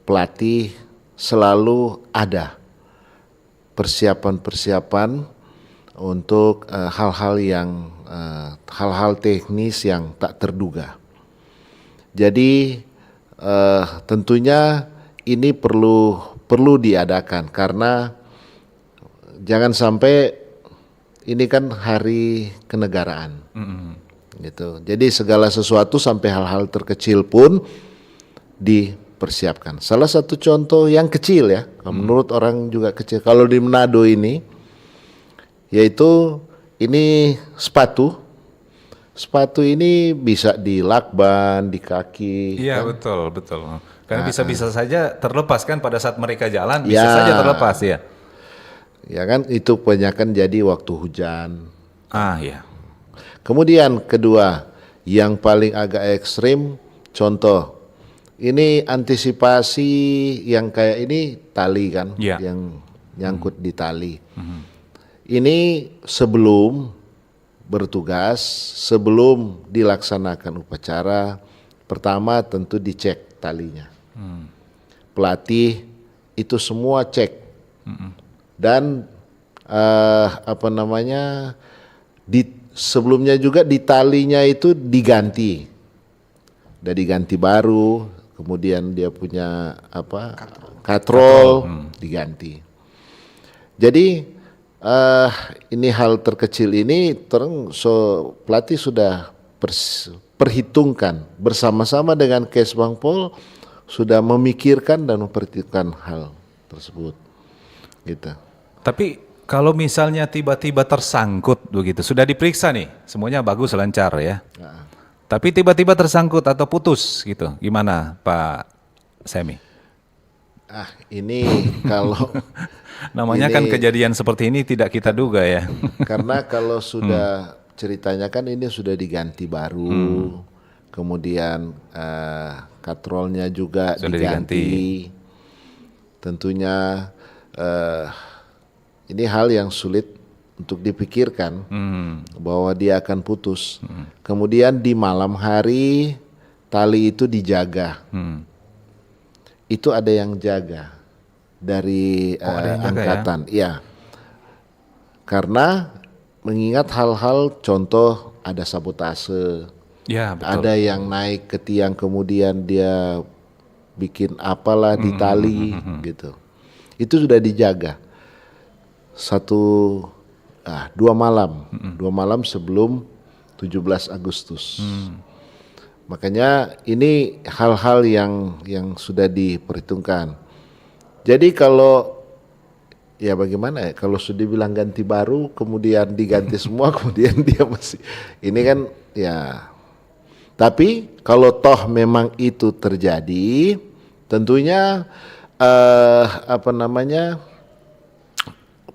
pelatih selalu ada persiapan-persiapan untuk hal-hal teknis yang tak terduga. Jadi tentunya ini perlu diadakan karena jangan sampai ini kan hari kenegaraan, gitu. Jadi segala sesuatu sampai hal-hal terkecil pun dipersiapkan. Salah satu contoh yang kecil ya, menurut orang juga kecil. Kalau di Manado ini, yaitu ini sepatu ini bisa di lakban, di kaki. Iya, kan? betul. Karena bisa saja terlepas kan pada saat mereka jalan, bisa saja terlepas ya. Ya kan, itu kebanyakan jadi waktu hujan. Ya. Kemudian kedua, yang paling agak ekstrim, contoh, ini antisipasi yang kayak ini tali kan, yang nyangkut di tali. Ini sebelum bertugas, sebelum dilaksanakan upacara, pertama tentu dicek talinya. Pelatih itu semua cek. Dan sebelumnya juga di talinya itu diganti, udah diganti baru, kemudian dia punya katrol diganti. Jadi ini hal terkecil ini pelatih sudah perhitungkan bersama-sama dengan Kesbangpol, sudah memikirkan dan memperhitungkan hal tersebut, gitu. Tapi kalau misalnya tiba-tiba tersangkut begitu, sudah diperiksa nih, semuanya bagus lancar ya. Tapi tiba-tiba tersangkut atau putus gitu, gimana Pak Semi? Ini kalau namanya kan kejadian seperti ini tidak kita duga ya. Karena kalau sudah ceritanya kan ini sudah diganti baru, kemudian katrolnya juga sudah diganti. Tentunya ini hal yang sulit untuk dipikirkan bahwa dia akan putus. Kemudian di malam hari tali itu dijaga. Itu ada yang jaga dari angkatan, ya. Karena mengingat hal-hal contoh ada sabotase, ya, betul. Ada yang naik ke tiang kemudian dia bikin apalah di tali, gitu. Itu sudah dijaga. 2 malam sebelum 17 Agustus. Makanya ini hal-hal yang sudah diperhitungkan. Jadi kalau ya bagaimana ya, kalau sudah dibilang ganti baru kemudian diganti semua kemudian dia masih ini kan ya. Tapi kalau toh memang itu terjadi, tentunya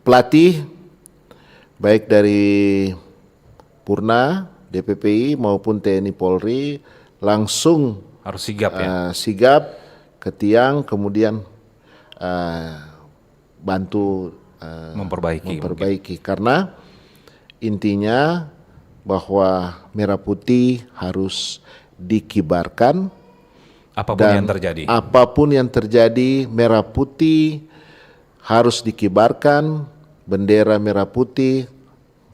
pelatih baik dari Purna, DPPI maupun TNI Polri langsung Harus sigap ya. sigap ke tiang, kemudian bantu memperbaiki. Karena intinya bahwa merah putih harus dikibarkan. Apapun yang terjadi, merah putih harus dikibarkan, bendera merah putih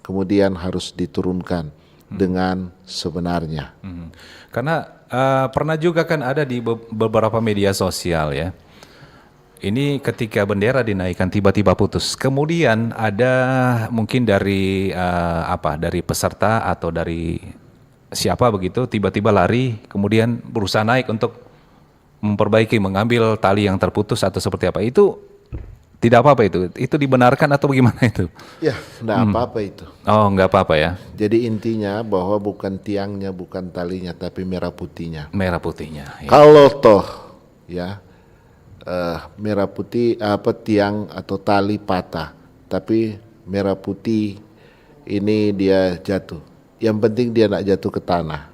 kemudian harus diturunkan dengan sebenarnya. Karena pernah juga kan ada di beberapa media sosial ya. Ini ketika bendera dinaikkan tiba-tiba putus. Kemudian ada mungkin dari dari peserta atau dari siapa begitu tiba-tiba lari kemudian berusaha naik untuk memperbaiki, mengambil tali yang terputus atau seperti apa. Itu tidak apa-apa itu? Itu dibenarkan atau bagaimana itu? Ya, enggak apa-apa itu. Oh, enggak apa-apa ya. Jadi intinya bahwa bukan tiangnya, bukan talinya, tapi merah putihnya. Merah putihnya. Ya. Kalau toh ya merah putih tiang atau tali patah, tapi merah putih ini dia jatuh. Yang penting dia enggak jatuh ke tanah.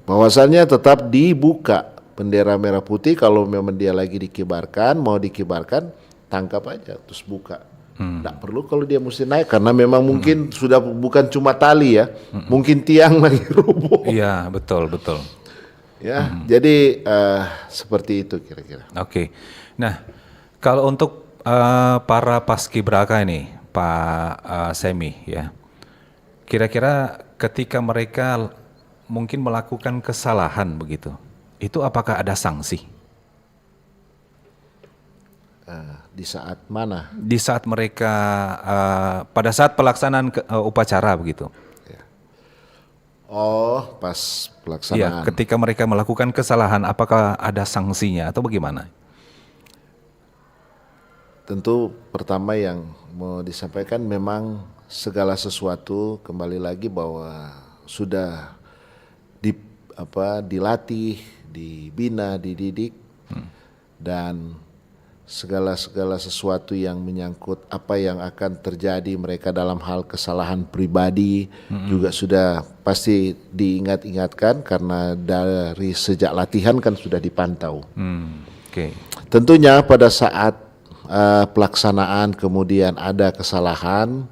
Bahwasannya tetap dibuka bendera merah putih, kalau memang dia lagi dikibarkan, mau dikibarkan, tangkap aja terus buka. Nggak perlu kalau dia mesti naik, karena memang mungkin sudah bukan cuma tali ya, mungkin tiang lagi rubuh. Iya, betul. Ya, jadi seperti itu kira-kira. Oke. Nah, kalau untuk para paskibraka ini, Pak Semi ya, kira-kira ketika mereka mungkin melakukan kesalahan begitu, itu apakah ada sanksi? Di saat mana? Di saat mereka pada saat pelaksanaan upacara begitu. Oh, pas pelaksanaan. Iya, ketika mereka melakukan kesalahan, apakah ada sanksinya atau bagaimana? Tentu pertama yang mau disampaikan memang segala sesuatu kembali lagi bahwa sudah dilatih, dibina, dididik, dan segala sesuatu yang menyangkut apa yang akan terjadi mereka dalam hal kesalahan pribadi juga sudah pasti diingat-ingatkan, karena dari sejak latihan kan sudah dipantau. Tentunya pada saat pelaksanaan kemudian ada kesalahan,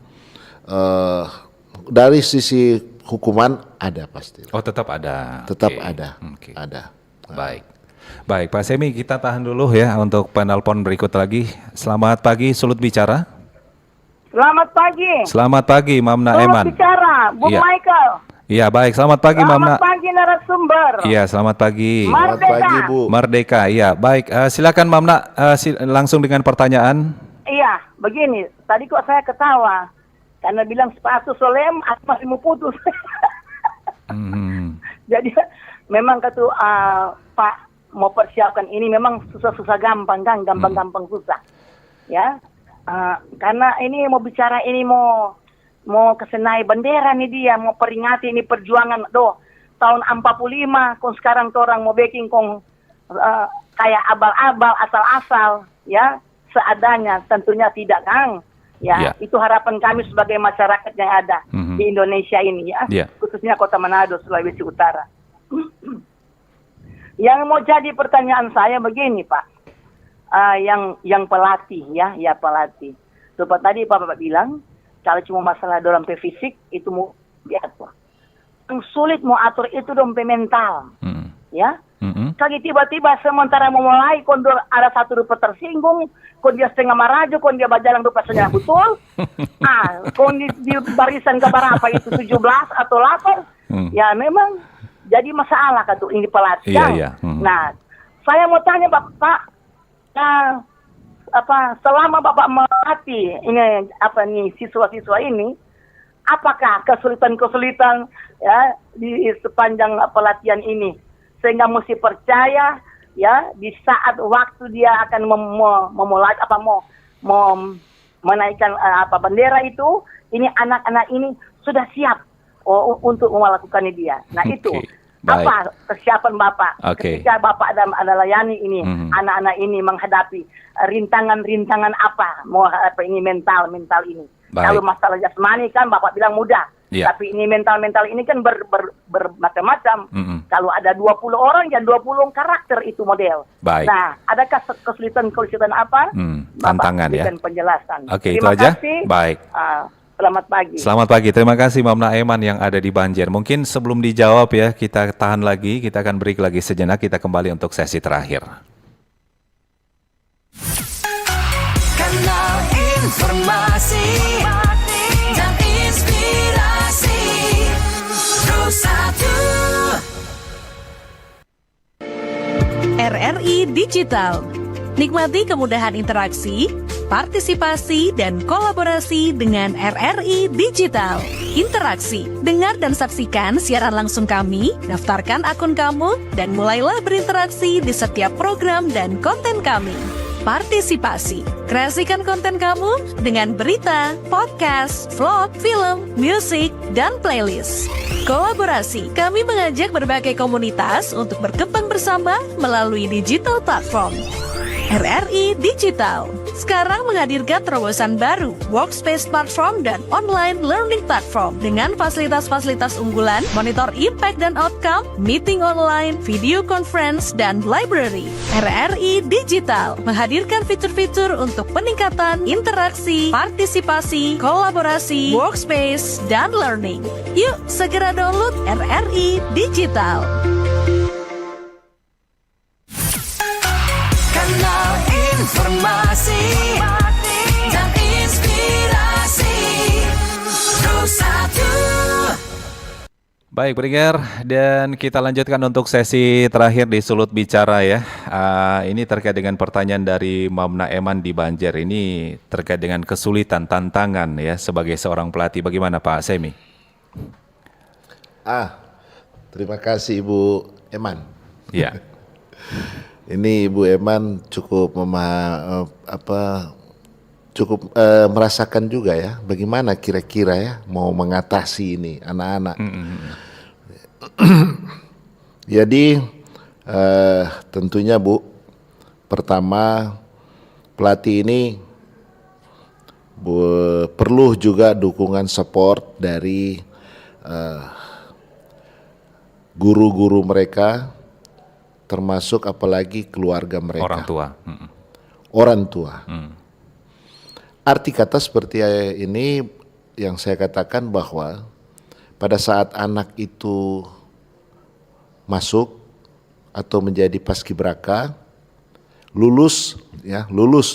dari sisi hukuman ada pasti. Oh, tetap ada. Tetap ada. Ada. Baik, Pak Semi, kita tahan dulu ya untuk penelpon berikut lagi. Selamat pagi, Sulut Bicara. Selamat pagi. Selamat pagi, Mamna Eman. Sulut Bicara, Bung Michael. Iya, baik. Selamat pagi, Mamna. Selamat pagi, narasumber. Iya, selamat pagi. Selamat pagi, Bu. Merdeka, iya. Baik, silakan Mamna, langsung dengan pertanyaan. Iya, begini. Tadi kok saya ketawa karena bilang sepatu solem, aku masih mau putus. Jadi memang kata Pak mau persiapkan ini memang susah-susah gampang kan, gampang-gampang susah. Ya, karena ini mau bicara ini mau kesenai bendera nih dia, mau peringati ini perjuangan tahun 45, kong sekarang orang mau baking kong kayak abal-abal asal-asal ya, seadanya, tentunya tidak Kang. Ya, itu harapan kami sebagai masyarakat yang ada di Indonesia ini ya, khususnya Kota Manado, Sulawesi Utara. Yang mau jadi pertanyaan saya begini Pak, yang pelatih ya pelatih. Seperti tadi Bapak bilang, kalau cuma masalah dalam fisik itu mau diatur. Yang sulit mau atur itu dompet mental, ya. Kali tiba-tiba sementara memulai, kondor ada satu rupa tersinggung, kon dia setengah marajo, kon dia berjalan rupa setengah betul. Kon di barisan keberapa itu 17 atau 8, ya memang jadi masalah kata ini pelatih. Nah, saya mau tanya Bapak, selama Bapak melatih ini siswa-siswa ini, apakah kesulitan-kesulitan ya di sepanjang pelatihan ini sehingga mesti percaya ya di saat waktu dia akan memulai mau menaikkan bendera itu, ini anak-anak ini sudah siap untuk melakukannya dia. Nah itu apa kesiapan Bapak ketika Bapak ada layani ini anak-anak ini menghadapi rintangan-rintangan apa ini mental ini. Baik. Kalau masalah jasmani kan Bapak bilang mudah. Iya. Tapi ini mental-mental ini kan bermacam-macam. Mm-mm. Kalau ada 20 orang, ya 20 karakter itu model. Baik. Nah, adakah kesulitan apa? Tantangan ya. Bapak berikan penjelasan. Oke, itu Terima aja. kasih. Baik. Selamat pagi. Selamat pagi, terima kasih Mam Naeman yang ada di Banjar. Mungkin sebelum dijawab ya, kita tahan lagi, kita akan break lagi sejenak, kita kembali untuk sesi terakhir. Kanal informasi dan inspirasi Rosa 2. RRI Digital. Nikmati kemudahan interaksi, partisipasi, dan kolaborasi dengan RRI Digital. Interaksi, dengar dan saksikan siaran langsung kami, daftarkan akun kamu, dan mulailah berinteraksi di setiap program dan konten kami. Partisipasi, kreasikan konten kamu dengan berita, podcast, vlog, film, musik, dan playlist. Kolaborasi, kami mengajak berbagai komunitas untuk berkembang bersama melalui digital platform. RRI Digital sekarang menghadirkan terobosan baru, workspace platform dan online learning platform dengan fasilitas-fasilitas unggulan, monitor impact dan outcome, meeting online, video conference, dan library. RRI Digital menghadirkan fitur-fitur untuk peningkatan interaksi, partisipasi, kolaborasi, workspace, dan learning. Yuk segera download RRI Digital. Kanal informasi dan inspirasi Rosa 2. Baik pendengar, dan kita lanjutkan untuk sesi terakhir di Sulut Bicara ya. Ini terkait dengan pertanyaan dari Mam Naeman di Banjar. Ini terkait dengan kesulitan, tantangan ya sebagai seorang pelatih. Bagaimana Pak Semi? Terima kasih Ibu Eman. Ya. Ini Ibu Eman cukup merasakan juga ya bagaimana kira-kira ya mau mengatasi ini anak-anak. Jadi tentunya Bu, pertama pelatih ini perlu juga dukungan support dari guru-guru mereka, termasuk apalagi keluarga mereka. Orang tua. Orang tua. Arti kata seperti ini yang saya katakan bahwa pada saat anak itu masuk atau menjadi paskibraka, lulus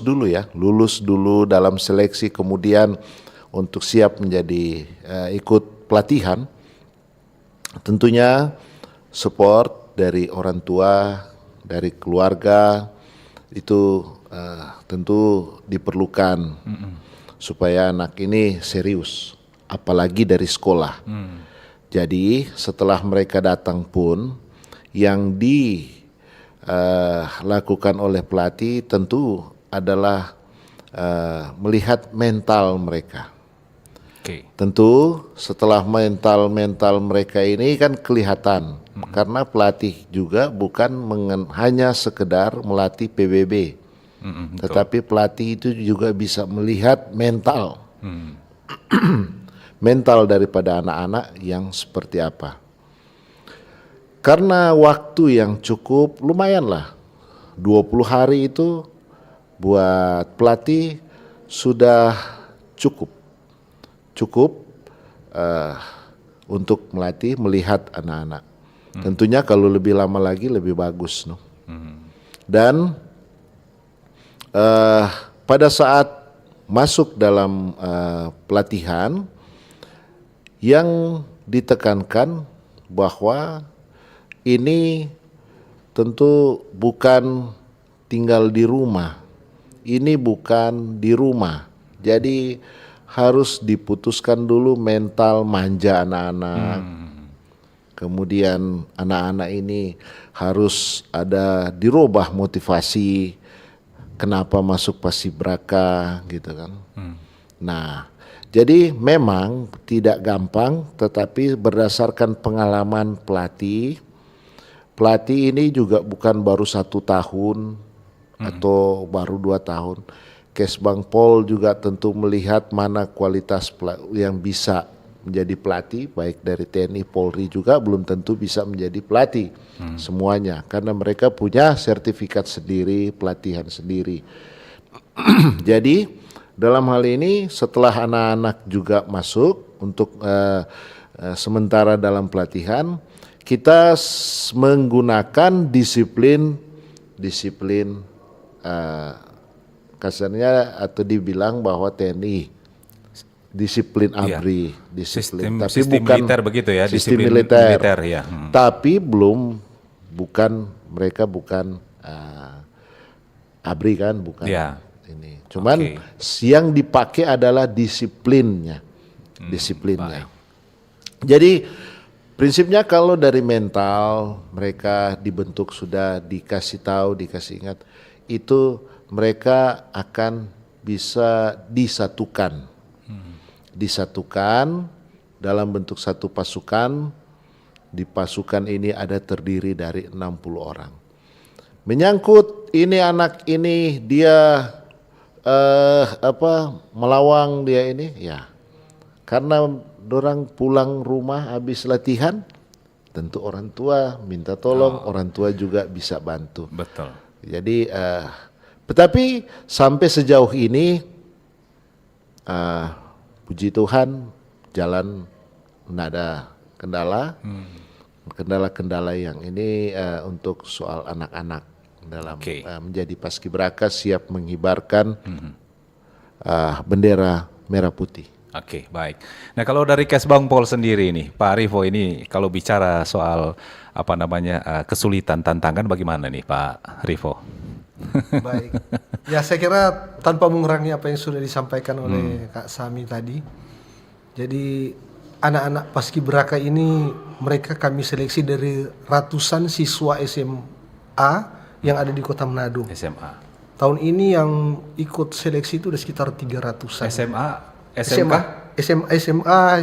dulu dalam seleksi, kemudian untuk siap menjadi ikut pelatihan, tentunya support dari orang tua, dari keluarga itu tentu diperlukan supaya anak ini serius, apalagi dari sekolah. Jadi setelah mereka datang pun yang dilakukan oleh pelatih tentu adalah melihat mental mereka. Tentu setelah mental mereka ini kan kelihatan, karena pelatih juga bukan hanya sekedar melatih PBB, tetapi pelatih itu juga bisa melihat mental, mental daripada anak-anak yang seperti apa. Karena waktu yang cukup lumayan lah, 20 hari itu buat pelatih sudah cukup untuk melatih, melihat anak-anak. Tentunya kalau lebih lama lagi lebih bagus, no? Dan pada saat masuk dalam pelatihan, yang ditekankan bahwa ini tentu bukan tinggal di rumah, ini bukan di rumah. Jadi harus diputuskan dulu mental manja anak-anak. Kemudian anak-anak ini harus ada dirubah motivasi kenapa masuk paskibraka gitu kan. Nah, jadi memang tidak gampang, tetapi berdasarkan pengalaman pelatih ini juga bukan baru 1 tahun atau baru 2 tahun. Kesbang Pol juga tentu melihat mana kualitas yang bisa menjadi pelatih, baik dari TNI, Polri juga belum tentu bisa menjadi pelatih semuanya, karena mereka punya sertifikat sendiri, pelatihan sendiri. Jadi dalam hal ini setelah anak-anak juga masuk untuk sementara dalam pelatihan, kita menggunakan disiplin kasarnya atau dibilang bahwa TNI disiplin ABRI, disiplin, tapi sistem bukan militer begitu ya, sistem disiplin militer ya. Tapi mereka bukan ABRI kan, bukan ini. Cuman yang dipakai adalah disiplinnya. Jadi prinsipnya kalau dari mental mereka dibentuk, sudah dikasih tahu, dikasih ingat, itu mereka akan bisa disatukan dalam bentuk satu pasukan. Di pasukan ini ada terdiri dari 60 orang. Menyangkut ini anak ini dia melawang dia ini, ya karena dorang pulang rumah habis latihan, tentu orang tua minta tolong, orang tua juga bisa bantu. Betul. Jadi tetapi sampai sejauh ini puji Tuhan jalan tidak ada kendala yang ini untuk soal anak-anak dalam menjadi paskibraka siap mengibarkan bendera merah putih. Oke, baik. Nah, kalau dari Kesbang Pol sendiri nih, Pak Rifo, ini kalau bicara soal kesulitan, tantangan bagaimana nih Pak Rifo? Baik. Ya, saya kira tanpa mengurangi apa yang sudah disampaikan oleh Kak Sami tadi. Jadi anak-anak paskibraka ini mereka kami seleksi dari ratusan siswa SMA yang ada di Kota Manado. SMA. Tahun ini yang ikut seleksi itu udah sekitar 300-an. SMA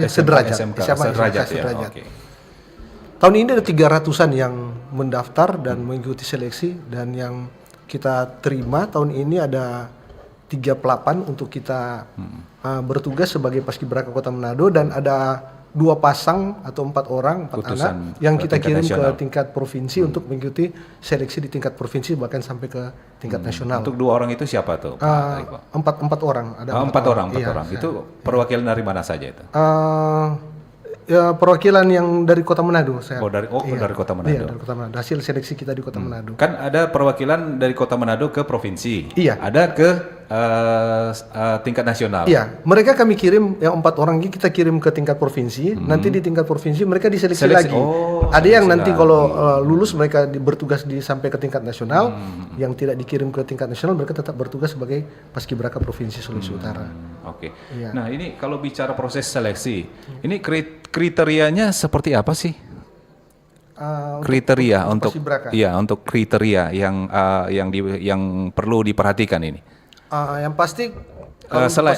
sederajat. Okay. Tahun ini ada 300-an yang mendaftar dan mengikuti seleksi, dan yang kita terima tahun ini ada 3 pelapan untuk kita bertugas sebagai paskibraka Kota Manado, dan ada 2 pasang atau 4 orang, 4 anak yang kita kirim ke tingkat provinsi untuk mengikuti seleksi di tingkat provinsi, bahkan sampai ke tingkat nasional. Untuk 2 orang itu siapa tuh? 4 orang. Ada 4 orang. Itu perwakilan dari mana saja itu? Ya, perwakilan yang dari Kota Manado. Dari Kota Manado. Iya, dari Kota Manado. Hasil seleksi kita di Kota Manado. Kan ada perwakilan dari Kota Manado ke provinsi. Iya. Ada ke tingkat nasional. Iya, mereka kami kirim yang 4 orang ini kita kirim ke tingkat provinsi. Nanti di tingkat provinsi mereka diseleksi lagi. Ada yang nanti kalau lulus mereka bertugas sampai ke tingkat nasional. Yang tidak dikirim ke tingkat nasional mereka tetap bertugas sebagai paskibraka provinsi Sulawesi Utara. Oke. Iya. Nah, ini kalau bicara proses seleksi, ini kriterianya seperti apa sih? Kriteria untuk kriteria yang perlu diperhatikan ini. Yang pasti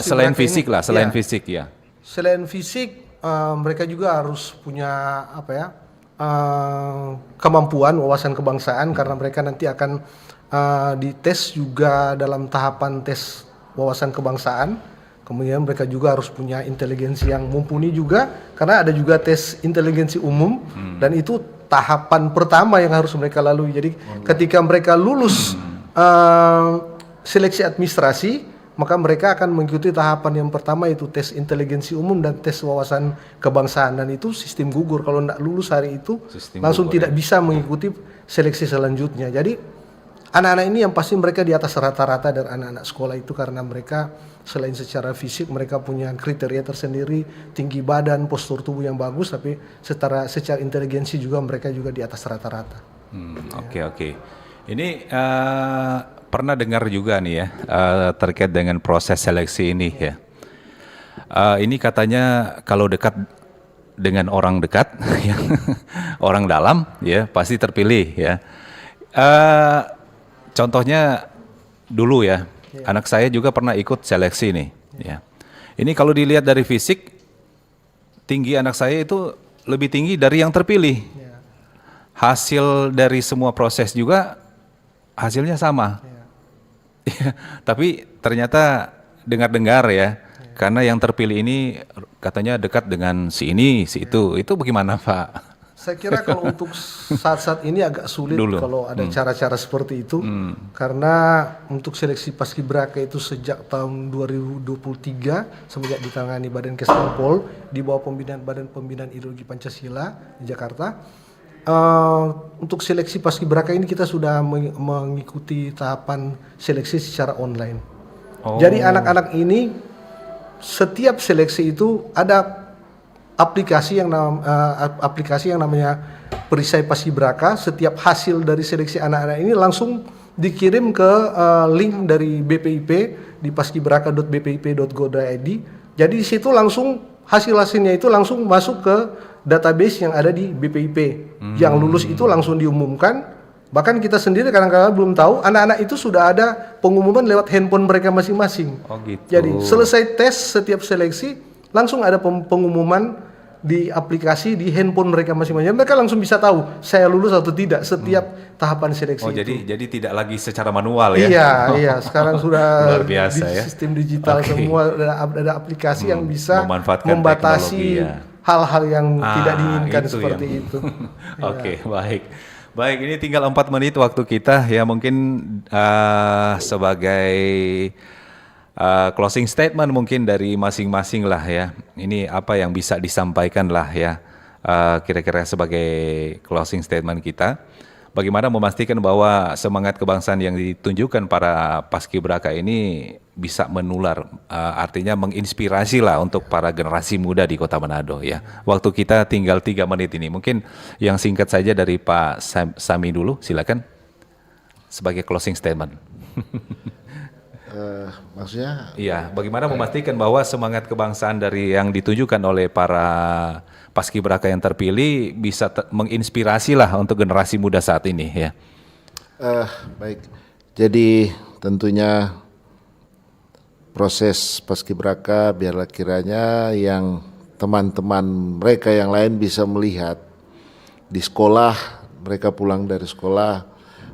selain fisik ini, Selain fisik, mereka juga harus punya kemampuan, wawasan kebangsaan, karena mereka nanti akan dites juga dalam tahapan tes wawasan kebangsaan. Kemudian mereka juga harus punya inteligensi yang mumpuni juga, karena ada juga tes inteligensi umum, dan itu tahapan pertama yang harus mereka lalui. Jadi ketika mereka lulus seleksi administrasi, maka mereka akan mengikuti tahapan yang pertama, yaitu tes inteligensi umum dan tes wawasan kebangsaan, dan itu sistem gugur. Kalau tidak lulus hari itu langsung tidak bisa mengikuti seleksi selanjutnya. Jadi anak-anak ini yang pasti mereka di atas rata-rata dari anak-anak sekolah itu, karena mereka selain secara fisik mereka punya kriteria tersendiri, tinggi badan, postur tubuh yang bagus, tapi secara inteligensi juga mereka juga di atas rata-rata. Oke. Ini pernah dengar juga nih ya terkait dengan proses seleksi ini ya. Ini katanya kalau dekat dengan orang dekat, orang dalam ya pasti terpilih ya. Contohnya dulu ya, anak saya juga pernah ikut seleksi nih. Ya. Ini kalau dilihat dari fisik, tinggi anak saya itu lebih tinggi dari yang terpilih. Hasil dari semua proses juga hasilnya sama. Tapi ternyata dengar-dengar ya, karena yang terpilih ini katanya dekat dengan si ini, si itu bagaimana Pak? Saya kira kalau untuk saat-saat ini agak sulit Dulu. kalau ada cara-cara seperti itu, karena untuk seleksi paskibraka itu sejak tahun 2023 semenjak ditangani Badan Kesbangpol di bawah pembinaan Badan Pembinaan Ideologi Pancasila di Jakarta. Untuk seleksi paskibraka ini kita sudah mengikuti tahapan seleksi secara online. Jadi anak-anak ini setiap seleksi itu ada aplikasi yang namanya perisai paskibraka. Setiap hasil dari seleksi anak-anak ini langsung dikirim ke link dari BPIP di paskibraka.bpip.go.id. Jadi di situ langsung hasil-hasilnya itu langsung masuk ke database yang ada di BPIP. Yang lulus itu langsung diumumkan. Bahkan kita sendiri kadang-kadang belum tahu, anak-anak itu sudah ada pengumuman lewat handphone mereka masing-masing. Gitu. Jadi selesai tes setiap seleksi langsung ada pengumuman di aplikasi di handphone mereka masing-masing. Mereka langsung bisa tahu saya lulus atau tidak setiap tahapan seleksi itu. Jadi tidak lagi secara manual ya? Iya. Sekarang sudah luar biasa di ya. Sistem digital semua ada aplikasi yang bisa memanfaatkan membatasi teknologi, ya. hal-hal yang tidak diinginkan itu seperti yang- itu. Oke, baik. Ini tinggal 4 menit waktu kita ya, mungkin sebagai closing statement mungkin dari masing-masing lah ya. Ini apa yang bisa disampaikan lah ya, kira-kira sebagai closing statement kita. Bagaimana memastikan bahwa semangat kebangsaan yang ditunjukkan para paskibraka ini bisa menular, artinya menginspirasi lah untuk para generasi muda di Kota Manado ya. Waktu kita tinggal 3 menit ini, mungkin yang singkat saja dari Pak Sami dulu, silakan sebagai closing statement. Maksudnya? Iya, bagaimana memastikan bahwa semangat kebangsaan dari yang ditunjukkan oleh para paskibraka yang terpilih bisa menginspirasi lah untuk generasi muda saat ini ya. Baik, jadi tentunya proses paskibraka biarlah kiranya yang teman-teman mereka yang lain bisa melihat di sekolah, mereka pulang dari sekolah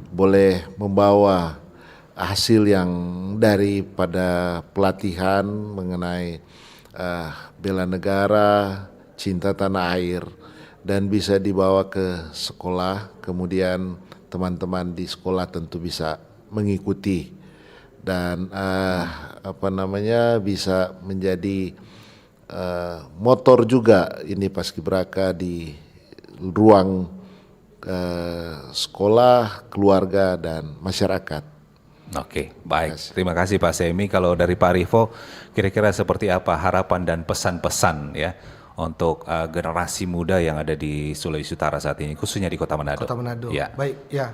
boleh membawa hasil yang daripada pelatihan mengenai bela negara, cinta tanah air, dan bisa dibawa ke sekolah. Kemudian teman-teman di sekolah tentu bisa mengikuti dan bisa menjadi motor juga ini paskibraka di ruang sekolah, keluarga, dan masyarakat. Oke, baik. Terima kasih Pak Semi. Kalau dari Pak Rivo, kira-kira seperti apa harapan dan pesan-pesan ya untuk generasi muda yang ada di Sulawesi Utara saat ini, khususnya di Kota Manado? Kota Manado. Ya. Baik, ya.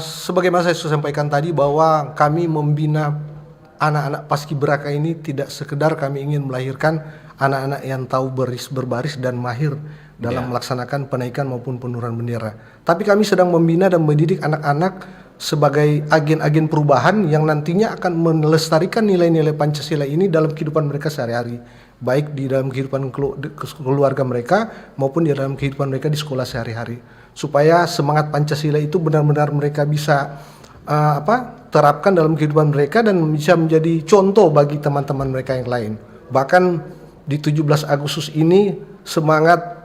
Sebagaimana saya sudah sampaikan tadi bahwa kami membina anak-anak paskibraka ini tidak sekedar kami ingin melahirkan anak-anak yang tahu berbaris dan mahir dalam melaksanakan penaikan maupun penurunan bendera. Tapi kami sedang membina dan mendidik anak-anak sebagai agen-agen perubahan yang nantinya akan melestarikan nilai-nilai Pancasila ini dalam kehidupan mereka sehari-hari, baik di dalam kehidupan keluarga mereka maupun di dalam kehidupan mereka di sekolah sehari-hari, supaya semangat Pancasila itu benar-benar mereka bisa terapkan dalam kehidupan mereka dan bisa menjadi contoh bagi teman-teman mereka yang lain. Bahkan di 17 Agustus ini semangat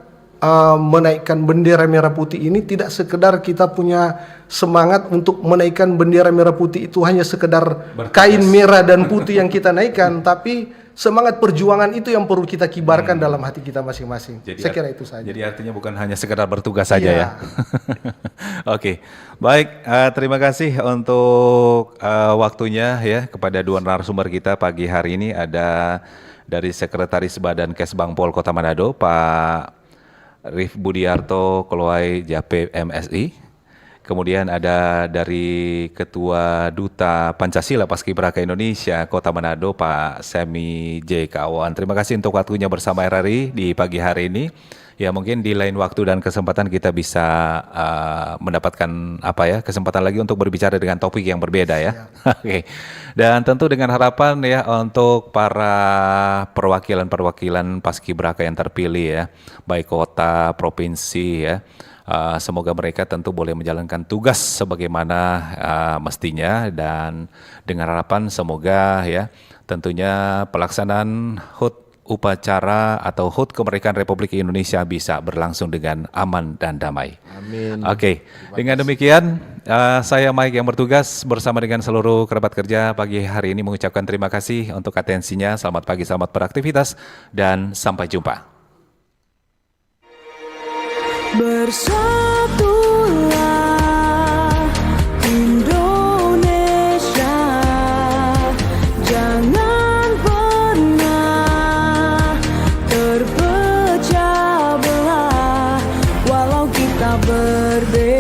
menaikkan bendera merah putih ini tidak sekedar kita punya semangat untuk menaikkan bendera merah putih itu hanya sekedar kain merah dan putih yang kita naikkan, tapi semangat perjuangan itu yang perlu kita kibarkan dalam hati kita masing-masing. Saya kira itu saja. Jadi artinya bukan hanya sekedar bertugas saja ya. Oke, baik. Terima kasih untuk waktunya ya kepada dua narasumber kita pagi hari ini. Ada dari Sekretaris Badan Kesbangpol Kota Manado, Pak Rif Budiarto Keloai Jape MSI. Kemudian ada dari Ketua Duta Pancasila Paskibraka Indonesia Kota Manado, Pak Semi J. Kawan. Terima kasih untuk waktunya bersama RRI di pagi hari ini. Ya mungkin di lain waktu dan kesempatan kita bisa mendapatkan kesempatan lagi untuk berbicara dengan topik yang berbeda ya. Oke. Dan tentu dengan harapan ya untuk para perwakilan-perwakilan paskibraka yang terpilih ya, baik kota, provinsi ya, Semoga mereka tentu boleh menjalankan tugas sebagaimana mestinya, dan dengan harapan semoga ya tentunya pelaksanaan HUT upacara atau HUT kemerdekaan Republik Indonesia bisa berlangsung dengan aman dan damai. Amin. Oke, dengan demikian saya Mike yang bertugas bersama dengan seluruh kerabat kerja pagi hari ini mengucapkan terima kasih untuk atensinya. Selamat pagi, selamat beraktivitas, dan sampai jumpa. Bersatulah Indonesia, jangan pernah terpecah belah, walau kita berbeda.